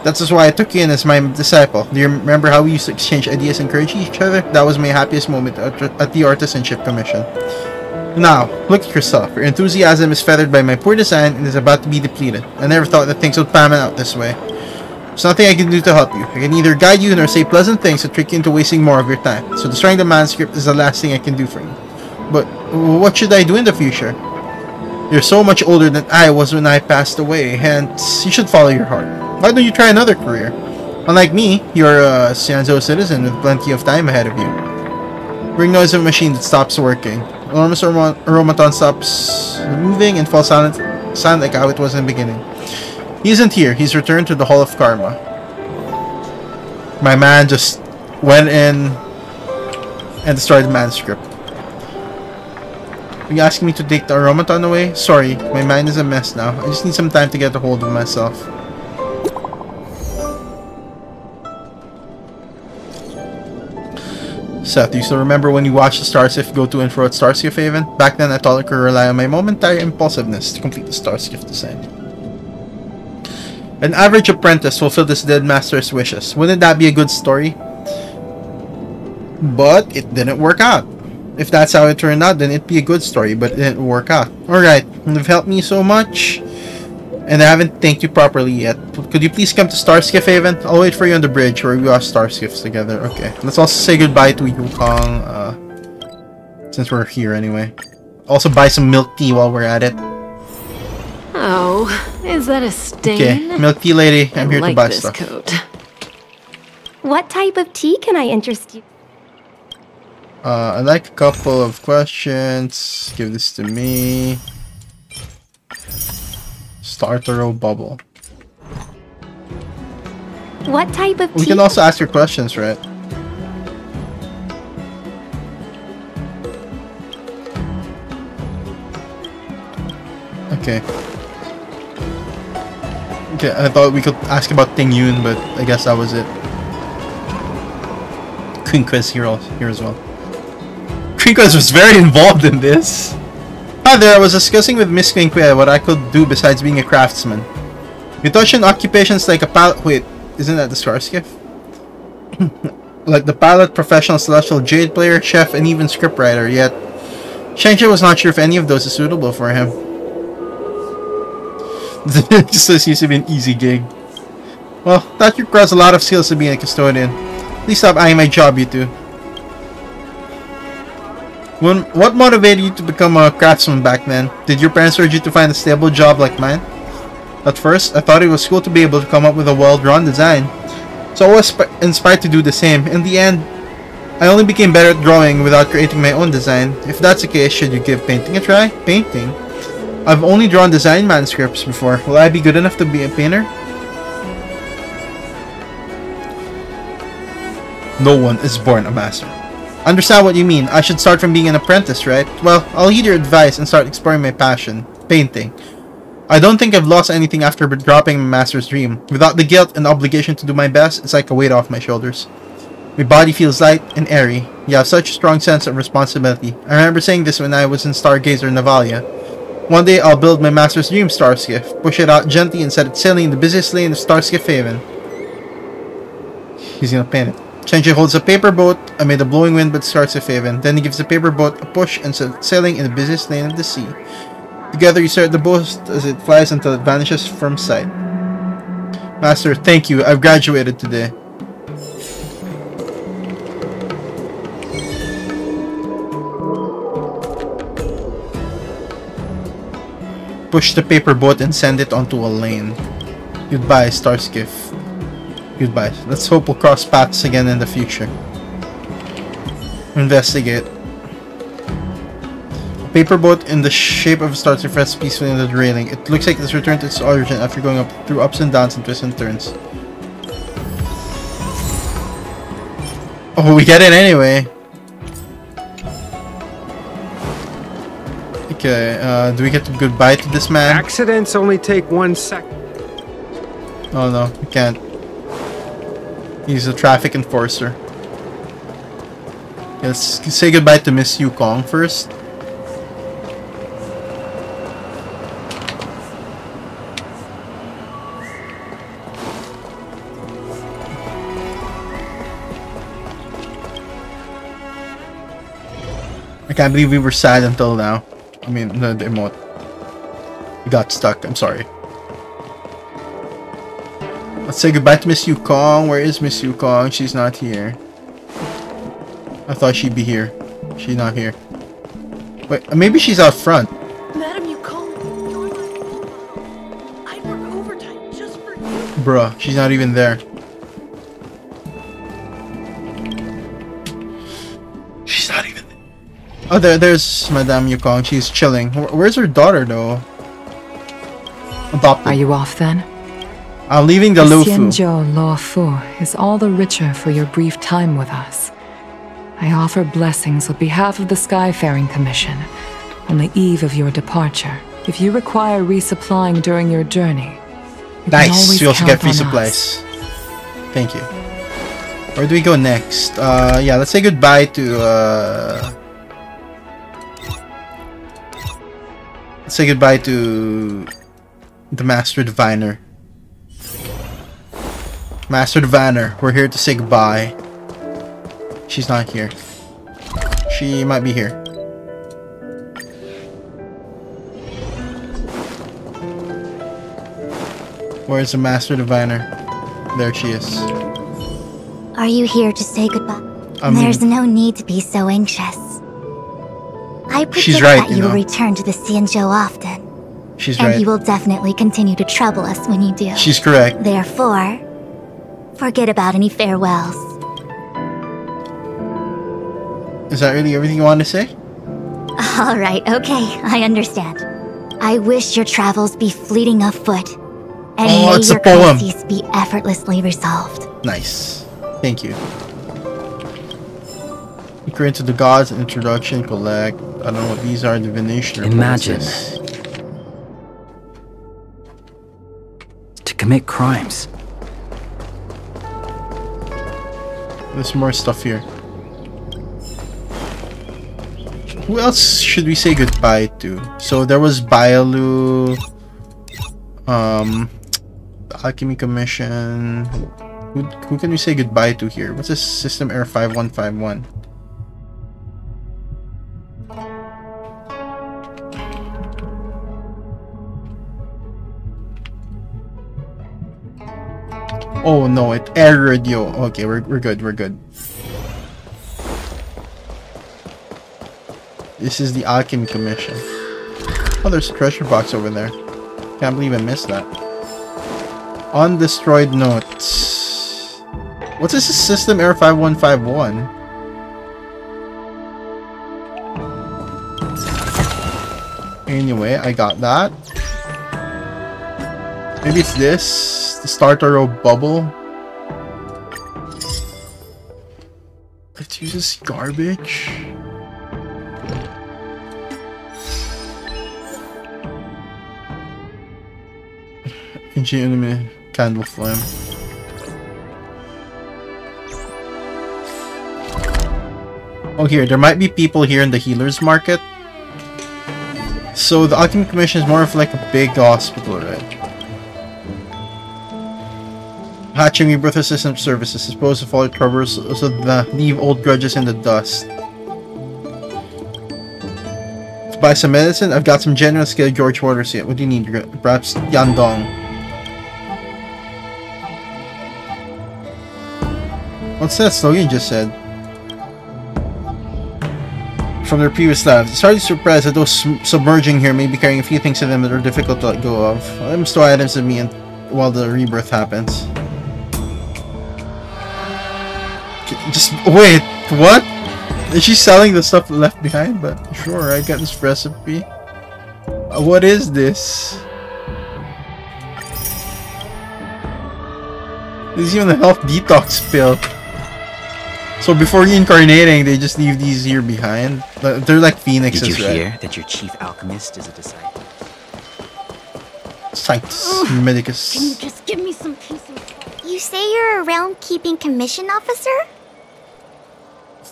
That's just why I took you in as my disciple. Do you remember how we used to exchange ideas and encourage each other? That was my happiest moment at the Artisanship Commission. Now, look at yourself. Your enthusiasm is feathered by my poor design and is about to be depleted. I never thought that things would pan out this way. There's nothing I can do to help you. I can neither guide you nor say pleasant things to trick you into wasting more of your time. So destroying the manuscript is the last thing I can do for you. But what should I do in the future? You're so much older than I was when I passed away, hence you should follow your heart. Why don't you try another career? Unlike me, you're a Xianzhou citizen with plenty of time ahead of you. Ring noise of a machine that stops working. Enormous automaton stops moving and falls silent like how it was in the beginning. He isn't here. He's returned to the Hall of Karma. My man just went in and destroyed the manuscript. Are you asking me to take the automaton away? Sorry, my mind is a mess now. I just need some time to get a hold of myself. Seth, do you still remember when you watched the Starskiff go to and fro at Starskiff Haven? Back then, I thought I could rely on my momentary impulsiveness to complete the Starskiff design. An average apprentice fulfilled his dead master's wishes. Wouldn't that be a good story? But it didn't work out. If that's how it turned out, then it'd be a good story, but it didn't work out. Alright, you've helped me so much, and I haven't thanked you properly yet. Could you please come to Starskiff Haven? I'll wait for you on the bridge where we watch Starskiffs together. Okay, let's also say goodbye to Yukong, since we're here anyway. Also buy some milk tea while we're at it. Oh, is that a stain? Okay, milk tea lady, I'm here to buy stuff. Coat. What type of tea can I interest you? I'd like a couple of questions. Give this to me. Starter bubble. What type of tea? We can also ask your questions, right? Okay. Okay, I thought we could ask about Ting Yun, but I guess that was it. Queen Quiz here as well. Queen Quiz was very involved in this. Hi there, I was discussing with Miss Queen Quiz what I could do besides being a craftsman. You touch on occupations like a pilot. Wait, isn't that the Starskiff? Like the pilot, professional celestial jade player, chef, and even scriptwriter, yet Shang-Chi was not sure if any of those is suitable for him. This used to be an easy gig. Well, that requires a lot of skills to be a custodian. Please stop eyeing my job, you two. What motivated you to become a craftsman back then? Did your parents urge you to find a stable job like mine? At first, I thought it was cool to be able to come up with a well-drawn design, so I was inspired to do the same. In the end, I only became better at drawing without creating my own design. If that's the case, should you give painting a try? Painting? I've only drawn design manuscripts before. Will I be good enough to be a painter? No one is born a master. Understand what you mean. I should start from being an apprentice, right? Well, I'll heed your advice and start exploring my passion, painting. I don't think I've lost anything after dropping my master's dream. Without the guilt and obligation to do my best, it's like a weight off my shoulders. My body feels light and airy. You have such a strong sense of responsibility. I remember saying this when I was in Stargazer Navalia. One day I'll build my master's dream star skiff, push it out gently and set it sailing in the busiest lane of Starskiff Haven. He's gonna paint it. Shang-Chi holds a paper boat amid a blowing wind but Starskiff Haven. Then he gives the paper boat a push and sets it sailing in the busiest lane of the sea. Together you stare at the boat as it flies until it vanishes from sight. Master, thank you. I've graduated today. Push the paper boat and send it onto a lane. Goodbye, Starskiff. Goodbye. Let's hope we'll cross paths again in the future. Investigate. A paper boat in the shape of a starskiff rests peacefully under the railing. It looks like it's returned to its origin after going up through ups and downs and twists and turns. Oh, we get it anyway. Okay, do we get to goodbye to this man? Accidents only take 1 second. Oh no, we can't. He's a traffic enforcer. Let's say goodbye to Miss Yukong first. I can't believe we were sad until now. I mean, the emote. We got stuck, I'm sorry. Let's say goodbye to Miss Yukong. Where is Miss Yukong? She's not here. I thought she'd be here. She's not here. Wait, maybe she's out front. Madam Yukong, I'd work overtime just for you. Bruh, she's not even there. She's not even there. Oh, there's Madame Yukong. She's chilling. Where's her daughter, though? Adopted. Are you off then? I'm leaving the Lufu. Xianzhou Luofu is all the richer for your brief time with us. I offer blessings on behalf of the Skyfaring Commission on the eve of your departure. If you require resupplying during your journey, you can always we also count get free on supplies. Thank you. Where do we go next? Yeah, let's say goodbye to let's say goodbye to the Master Diviner. Master Diviner, we're here to say goodbye. She's not here. She might be here. Where's the Master Diviner? There she is. Are you here to say goodbye? There's no need to be so anxious. I predict that you will return to the Xianzhou often. She's right. And you will definitely continue to trouble us when you do. She's correct. Therefore, forget about any farewells. Is that really everything you want to say? Alright, okay, I understand. I wish your travels be fleeting of foot, and may your crises be effortlessly resolved. Nice. Thank you. Inquiry into the gods, introduction, collect. I don't know what these are, divination. Imagine. To commit crimes. There's more stuff here. Who else should we say goodbye to? So there was Bailu, the Alchemy Commission. Who can we say goodbye to here? What's this? System error 5151. Oh no, it errored yo. Okay, we're good, we're good. This is the Alchemy Commission. Oh, there's a treasure box over there. Can't believe I missed that. Undestroyed notes. What's this? System error 5151? Anyway, I got that. Maybe it's this. The starter row bubble. Let's use this garbage. Enemy candle flame. Oh, here, there might be people here in the healer's market. So the Alchemy Commission is more of like a big hospital, right? Hatching rebirth assistance services, supposed to follow troubles so that leave old grudges in the dust. To buy some medicine, I've got some general skill George Waters here. What do you need? Perhaps Yandong. What's that slogan you just said? From their previous lives. It's hardly surprised that those submerging here may be carrying a few things in them that are difficult to let go of. Let them store items of me while the rebirth happens. Just wait, what? Is she selling the stuff left behind? But sure, I got this recipe. What is this? There's even a health detox pill. So before reincarnating, they just leave these here behind. They're like phoenixes, right? Did you hear that your chief alchemist is a disciple? Sanctus Medicus. Can you just give me some peace and quiet? You say you're a realm-keeping commission officer?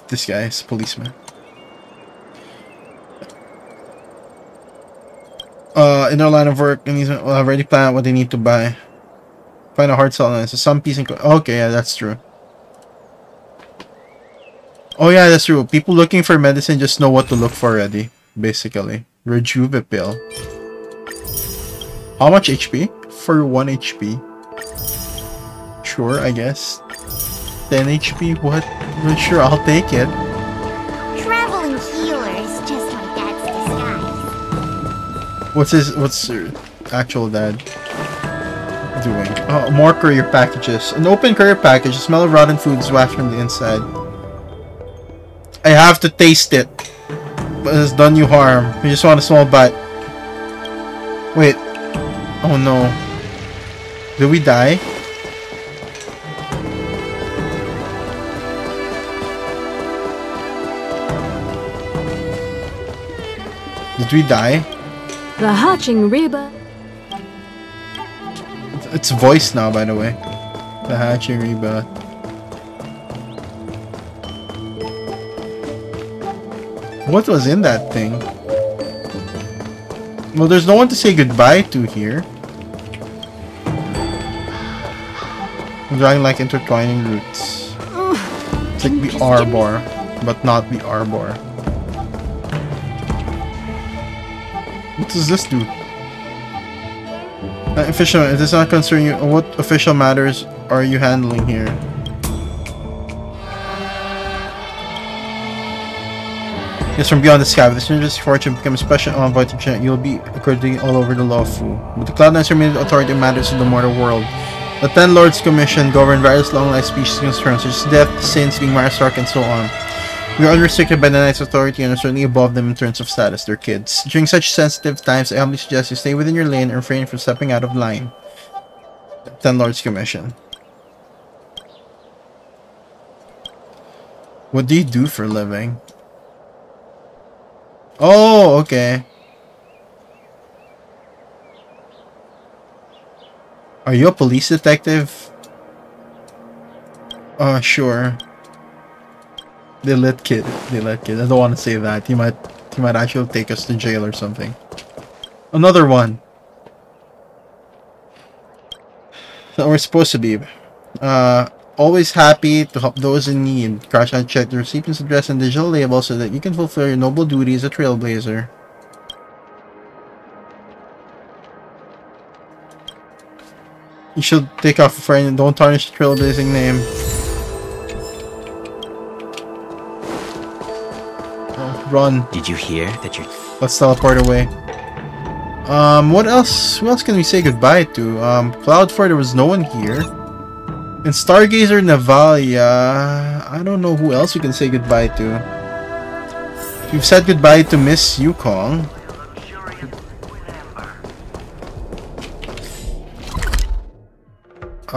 This guy is a policeman. In their line of work, and will have already planned out what they need to buy. Find a hard settlement. So some peace and okay, yeah, that's true. Oh yeah, that's true. People looking for medicine just know what to look for already, basically. Rejuve pill. How much HP? For 1 HP. Sure, I guess. 10 HP? What? Well, sure, I'll take it. Traveling healer is just my dad's disguise. What's your actual dad doing? Oh, more courier packages. An open courier package. The smell of rotten food is wafted from the inside. I have to taste it. But it's done you harm. You just want a small bite. Wait. Oh no. Did we die? Did we die? The hatching Reba. It's voiced now, by the way. The hatching Reba. What was in that thing? Well, there's no one to say goodbye to here. I'm drawing like intertwining roots. It's like the arbor, but not the arbor. What does this do? Official, it does not concern you. What official matters are you handling here? Yes, from beyond the sky. With the stranger's fortune become a special envoy to China, you'll be according all over the lawful. But the Cloud9's remaining authority matters in the mortal world. The 10 Lords Commission govern various long-life species concerns such as death, sins, being Maristark, and so on. We are unrestricted by the Knight's authority and are certainly above them in terms of status. They're kids. During such sensitive times, I humbly suggest you stay within your lane and refrain from stepping out of line. 10 Lords Commission. What do you do for a living? Oh, okay. Are you a police detective? Sure. They let kid. I don't want to say that. He might actually take us to jail or something. Another one. So we're supposed to be. Always happy to help those in need. Crash and check the recipient's address and digital label so that you can fulfill your noble duty as a trailblazer. You should take off a friend and don't tarnish the trailblazing name. Oh, run. Did you hear that you're... Let's teleport away. What else? Who else can we say goodbye to? Cloudfire, there was no one here. And Stargazer Navalia, I don't know who else we can say goodbye to. We've said goodbye to Miss Yukong.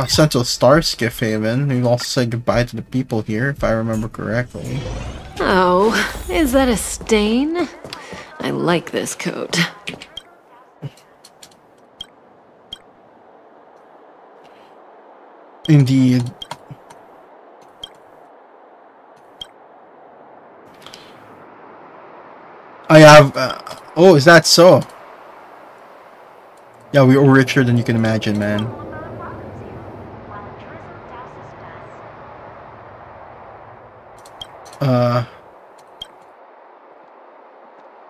Central Star Skiff Haven. We've also said goodbye to the people here, if I remember correctly. Oh, is that a stain? I like this coat. Indeed. I have... oh, is that so? Yeah, we are richer than you can imagine, man.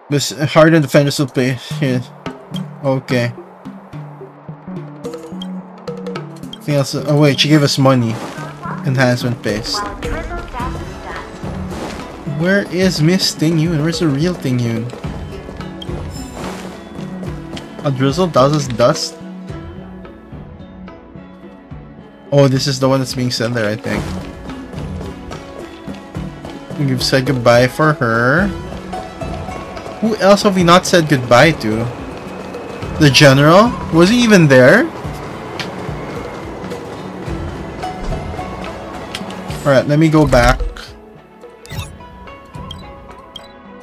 This hardened defenders will play. Yeah. Okay. Anything else? Oh wait, she gave us money. Enhancement paste. Where is Miss Tingyun? Where's the real Tingyun? A drizzle does dust. Oh, this is the one that's being sent there, I think. We've said goodbye for her. Who else have we not said goodbye to? The general? Was he even there? Alright, let me go back.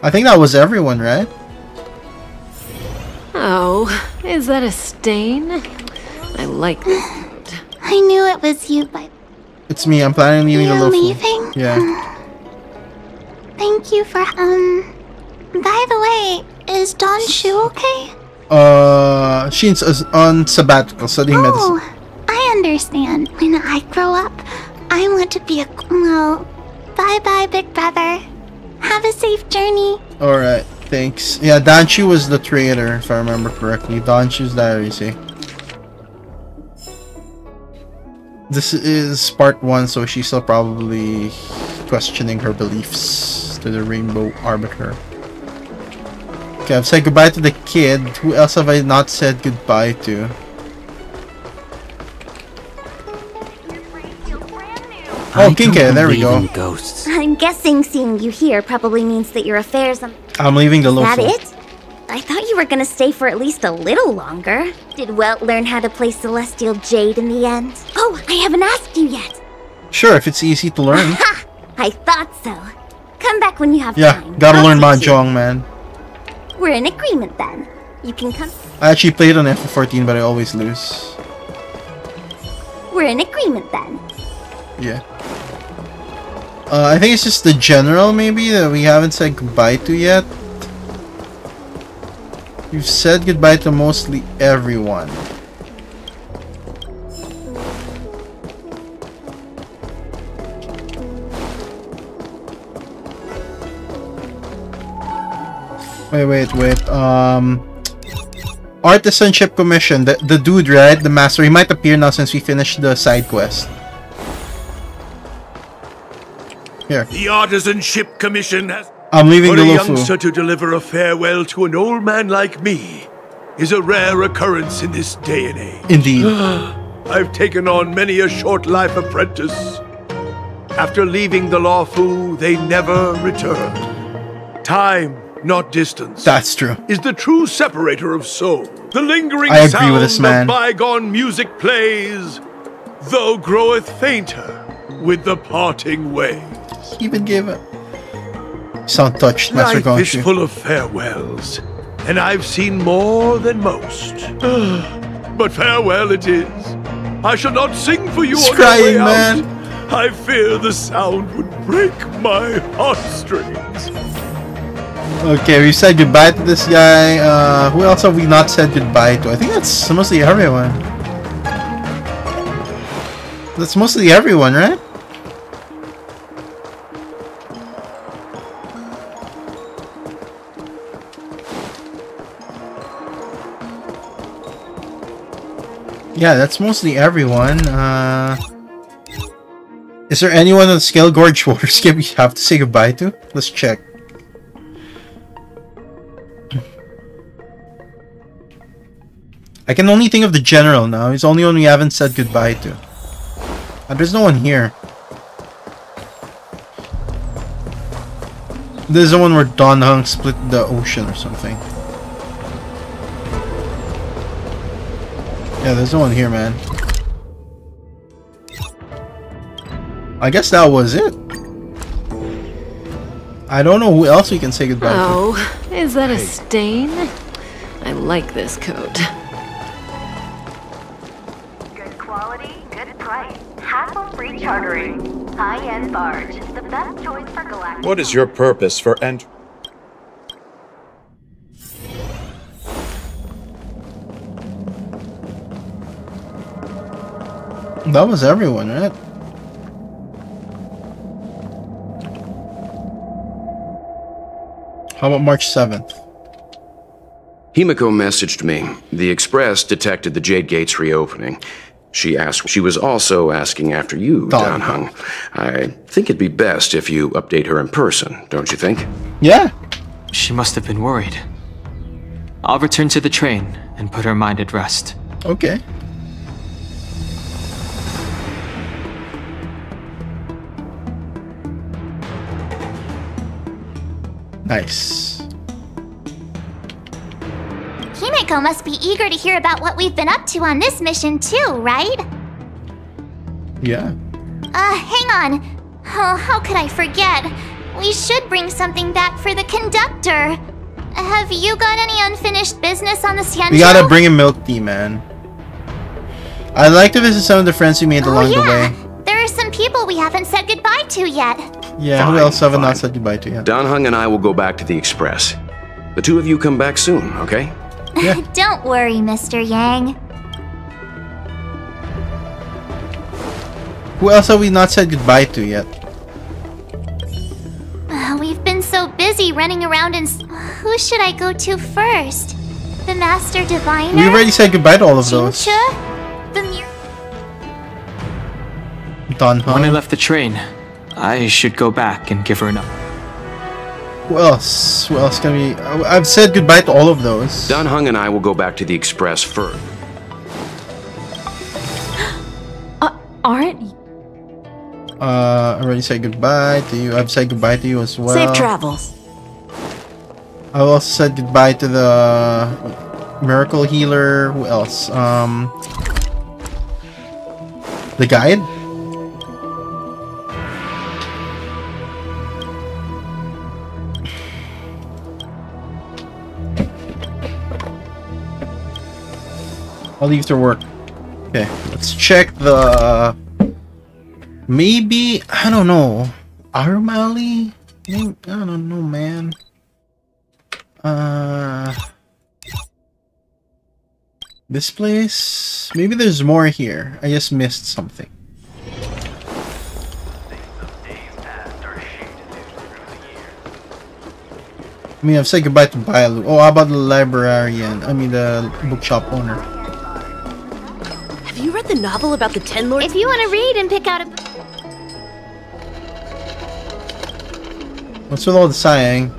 I think that was everyone, right? Oh, is that a stain? I like this coat. I knew it was you, but... It's me, I'm planning on leaving the You're local. leaving? Yeah. Thank you for, By the way, is Dawn Shu okay? She's on sabbatical, studying medicine. Oh, I understand. When I grow up, I want to be a... Well, bye-bye, big brother. Have a safe journey. Alright, thanks. Yeah, Danshu was the traitor, if I remember correctly. Danshu's diary, see. This is part 1, so she's still probably questioning her beliefs to the Rainbow Arbiter. Okay, I've said goodbye to the kid. Who else have I not said goodbye to? Oh, Kinke, there we go. Ghosts. I'm guessing seeing you here probably means that your affairs... I'm leaving the local. Is that it? I thought you were gonna stay for at least a little longer. Did Welt learn how to play Celestial Jade in the end? Oh, I haven't asked you yet. Sure, if it's easy to learn. Ha! I thought so. Come back when you have Yeah, time. gotta I'll learn teach you. Mahjong, man. We're in agreement then. You can come... I actually played on F14, but I always lose. We're in agreement then. Yeah. I think it's just the general, maybe, that we haven't said goodbye to yet. We've said goodbye to mostly everyone. Wait. Artisanship Commission. The dude, right? The master. He might appear now since we finished the side quest. Here. The Artisanship Commission has... I'm leaving for the a Lufu. youngster to deliver a farewell to an old man like me is a rare occurrence in this day and age. Indeed. I've taken on many a short life apprentice. After leaving the Lawfu, they never returned. Time, not distance. That's true. Is the true separator of soul. The lingering I agree sound with this man. of bygone music plays, though groweth fainter with the parting way. He even gave it. Sound touched, Master Life is Gonshu. full of farewells, and I've seen more than most. But farewell it is. I shall not sing for you He's on your way crying, out. man. I fear the sound would break my heartstrings. Okay, we said goodbye to this guy. Who else have we not said goodbye to? I think that's mostly everyone. That's mostly everyone, right? Yeah, that's mostly everyone. Is there anyone on the Scale Gorge water skip we have to say goodbye to? Let's check. I can only think of the general now. He's the only one we haven't said goodbye to. There's no one here. There's the one where Don Hung split the ocean or something. Yeah, there's no one here, man. I guess that was it. I don't know who else we can say goodbye to. Oh, is that a stain? I like this coat. Good quality, good price. Hassle-free chartering. High-end barge. The best choice for galactic. What is your purpose for entering? That was everyone, right? How about March 7th? Himiko messaged me. The Express detected the Jade Gate's reopening. She was also asking after you, Don Hung. I think it'd be best if you update her in person, don't you think? Yeah. She must have been worried. I'll return to the train and put her mind at rest. Okay. Nice. Himiko must be eager to hear about what we've been up to on this mission too, right? Yeah. Hang on. Oh, how could I forget? We should bring something back for the conductor. Have you got any unfinished business on the Xianzhou? We gotta bring him milk tea, man. I'd like to visit some of the friends we made along the way. There are some people we haven't said goodbye to yet. Yeah, who else have I not said goodbye to yet? Don Hung and I will go back to the Express. The two of you come back soon, okay? Yeah. Don't worry, Mr. Yang. Who else have we not said goodbye to yet? We've been so busy running around and... Who should I go to first? The Master Diviner? We already said goodbye to all of those. The Don Hung. When I left the train, I should go back and give her an up. Who else? Who else can we... I've said goodbye to all of those. Don Hung and I will go back to the Express first. Aren't... I already said goodbye to you. I've said goodbye to you as well. Safe travels. I also said goodbye to the Miracle Healer. Who else? The guide? I'll leave to work. Okay, let's check the... Maybe, I don't know. Armali? Maybe, I don't know, man. This place? Maybe there's more here. I just missed something. I mean, I've said goodbye to Bailu. Oh, how about the librarian? I mean, the bookshop owner. Have you read the novel about the Ten Lords? If you want to read and pick out a... What's with all the sighing?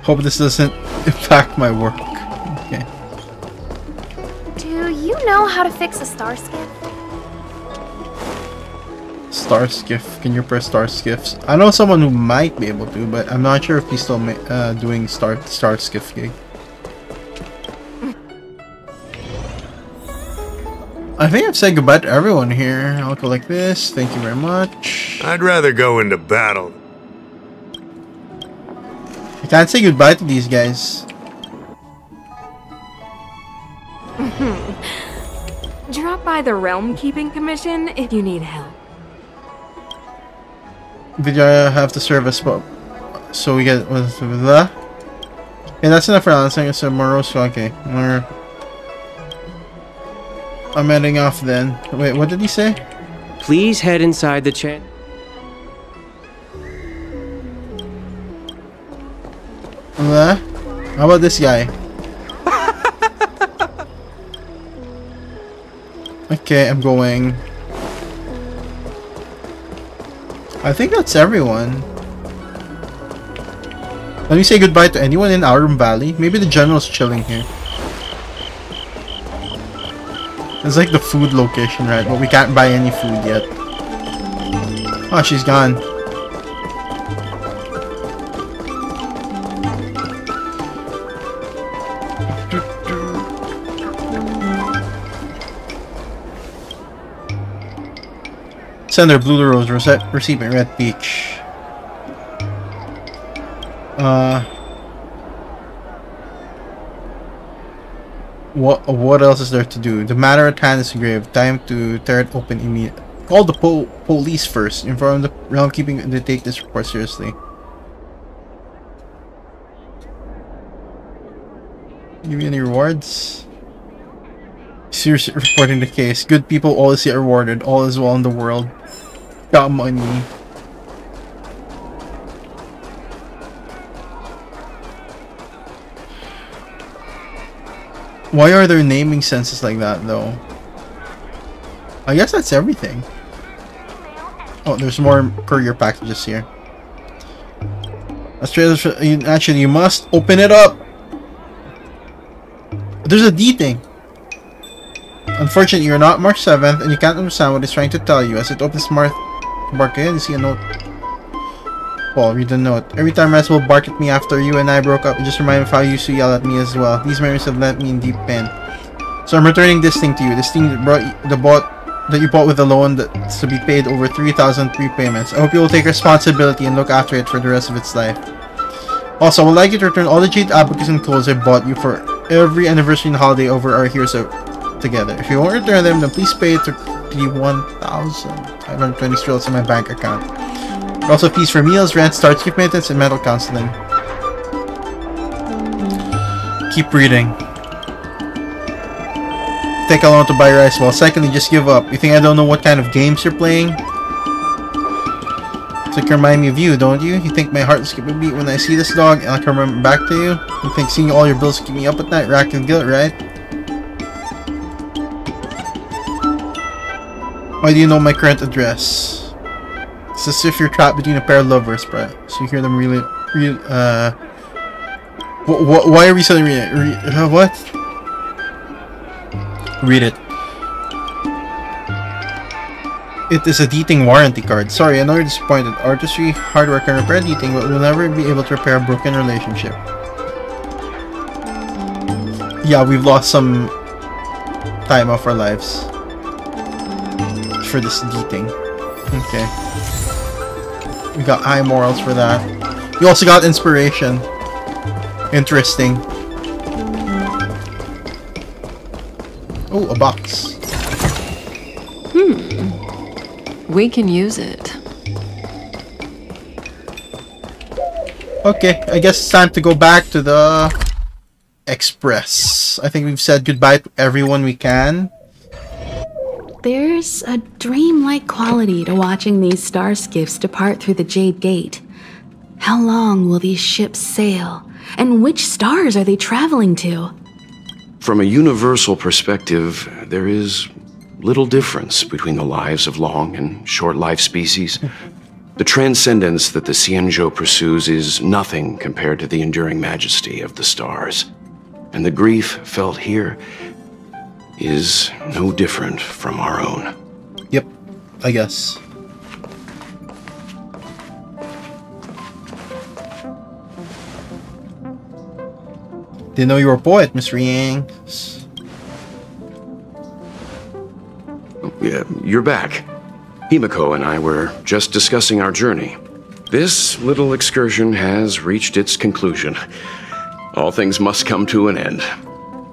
Hope this doesn't impact my work. Okay. Do you know how to fix a star skiff? Star skiff. Can you press star skiffs? I know someone who might be able to, but I'm not sure if he's still doing star skiff gig. I think I've said goodbye to everyone here. I'll go like this. Thank you very much. I'd rather go into battle. I can't say goodbye to these guys. Drop by the Realm Keeping Commission if you need help. Did you have to serve a spot? So we get the. Yeah, that's enough for now. Let's take a morose. Okay. I'm heading off then. Wait, what did he say? Please head inside the chat. How about this guy? Okay, I'm going. I think that's everyone. Let me say goodbye to anyone in Aurum Valley. Maybe the general's chilling here. It's like the food location, right? But we can't buy any food yet. Oh, she's gone. Sender Blue Rose recipient Red Peach. What else is there to do? The matter at hand is grave. Time to tear it open immediately. Call the police first. Inform the realm keeping they take this report seriously. Give me any rewards? Seriously reporting the case. Good people always get rewarded. All is well in the world. Got money. Why are there naming senses like that though? I guess that's everything. Oh, there's more courier packages here. Actually, you must open it up. There's a D thing. Unfortunately, you're not March 7th and you can't understand what it's trying to tell you. As it opens Mark again, you see a note. Well, read the note. Every time Res will bark at me after you and I broke up, it just reminds me of how you used to yell at me as well. These memories have left me in deep pain. So I'm returning this thing to you. This thing that you bought with a loan that's to be paid over 3,000 prepayments. I hope you will take responsibility and look after it for the rest of its life. Also, I would like you to return all the jade abacus and clothes I bought you for every anniversary and holiday over our years together. If you won't return them, then please pay it to the 1,520 strills in my bank account. Also fees for meals, rent, starship maintenance, and mental counseling. Keep reading. Take a loan to buy rice. Well, secondly, just give up. You think I don't know what kind of games you're playing? It's like you remind me of you, don't you? You think my heart will skip a beat when I see this dog and I come running back to you? You think seeing all your bills keep me up at night, racked with guilt, right? Why do you know my current address? It's as if you're trapped between a pair of lovers, right? So you hear them really why are we suddenly reading it? What? Read it. It is a D-Ting warranty card. Sorry, I know you're disappointed. Artistry, hard work can repair D-Ting, but we'll never be able to repair a broken relationship. Yeah, we've lost some time off our lives for this D-Ting. Okay. We got high morals for that. We also got inspiration. Interesting. Oh, a box. We can use it. Okay, I guess it's time to go back to the Express. I think we've said goodbye to everyone we can. There's a dreamlike quality to watching these star skiffs depart through the Jade Gate. How long will these ships sail? And which stars are they traveling to? From a universal perspective, there is little difference between the lives of long and short-lived species. The transcendence that the Xianzhou pursues is nothing compared to the enduring majesty of the stars. And the grief felt here is no different from our own. Yep, I guess. Didn't know you were a poet, Mr. Yang. Yeah, you're back. Himiko and I were just discussing our journey. This little excursion has reached its conclusion. All things must come to an end.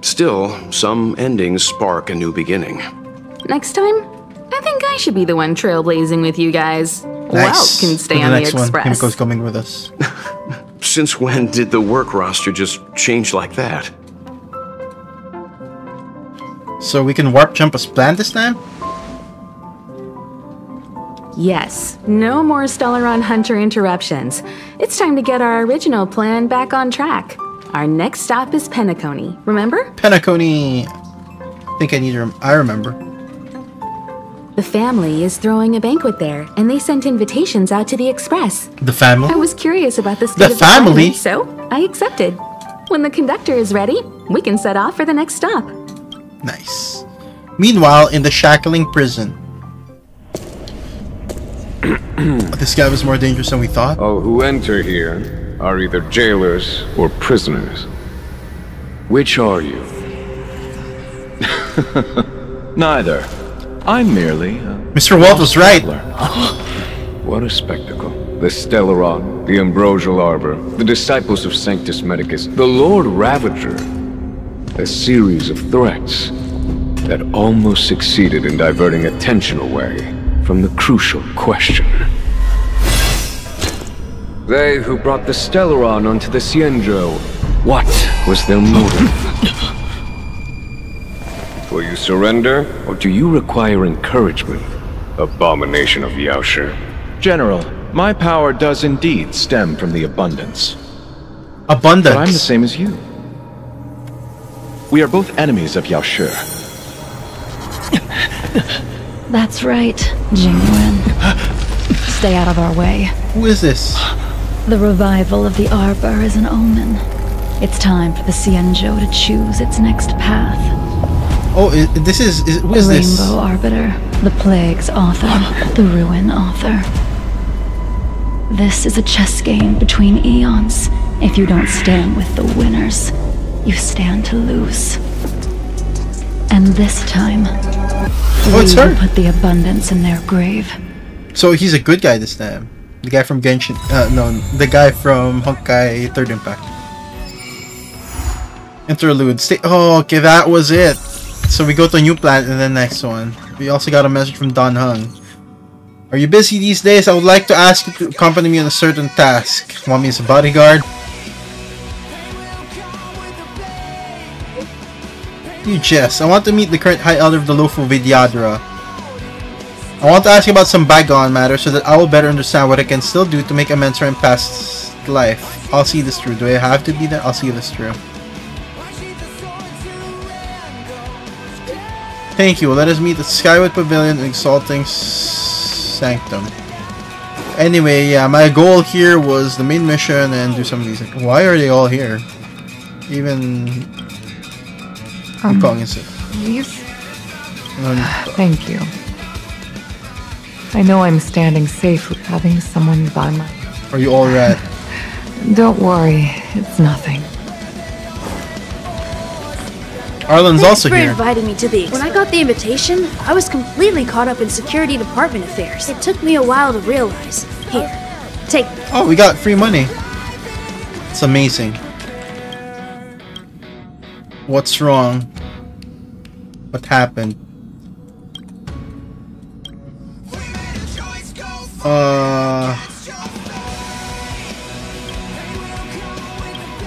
Still, some endings spark a new beginning. Next time, I think I should be the one trailblazing with you guys. Nice. Walt can stay on the Express. Himiko's coming with us. Since when did the work roster just change like that? So we can warp jump as planned this time? Yes, no more Stellaron Hunter interruptions. It's time to get our original plan back on track. Our next stop is Penacony, remember? Penacony. I think I remember. The family is throwing a banquet there, and they sent invitations out to the Express. The family? I was curious about the state of the family, so I accepted. When the conductor is ready, we can set off for the next stop. Nice. Meanwhile, in the shackling prison. This guy was more dangerous than we thought. All who enter here are either jailers or prisoners. Which are you? Neither. I'm merely Mr. Walt was right. What a spectacle. The Stellaron, the Ambrosial Arbor, the disciples of Sanctus Medicus, the Lord Ravager. A series of threats that almost succeeded in diverting attention away from the crucial question. They who brought the Stellaron onto the Cienjo, what was their motive? Will you surrender, or do you require encouragement? Abomination of Yaoshi. General, my power does indeed stem from the abundance. Abundance? But I'm the same as you. We are both enemies of Yaoshi. That's right, Genuine. Stay out of our way. Who is this? The revival of the Arbor is an omen. It's time for the Cienjo to choose its next path. Oh, this is who is this? The Rainbow Arbiter, the Plague's author, the Ruin author. This is a chess game between eons. If you don't stand with the winners, you stand to lose. And this time, we will put the abundance in their grave. So he's a good guy this time. The guy from Genshin, no, the guy from Honkai 3rd Impact. Interlude. Oh, okay, that was it. So we go to a new planet in the next one. We also got a message from Don Hung. Are you busy these days? I would like to ask you to accompany me on a certain task. Want me as a bodyguard? You jest. I want to meet the current High Elder of the Lofu Vidyadhara. I want to ask you about some bygone matters so that I will better understand what I can still do to make amends for my past life. I'll see this through. Do I have to be there? I'll see this through. Thank you. Let us meet at Skyward Pavilion in Exalting Sanctum. Anyway, yeah, my goal here was the main mission and do some of these. Why are they all here? Even Hong Kong is it? Please? Thank you. I know I'm standing safely having someone by my... Are you alright? Don't worry, it's nothing. Arlen's also here. Thanks for inviting me to the... When I got the invitation, I was completely caught up in security department affairs. It took me a while to realize. Here, take... Oh, we got free money. It's amazing. What's wrong? What happened?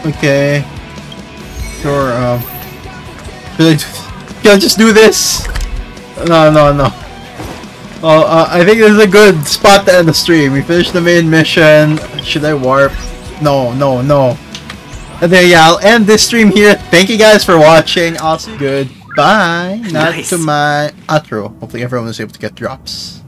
Okay. Sure, can I just do this? No. Well, I think this is a good spot to end the stream. We finished the main mission. Should I warp? No. And then, yeah, I'll end this stream here. Thank you guys for watching. Also, goodbye. Not to my outro. Hopefully everyone was able to get drops.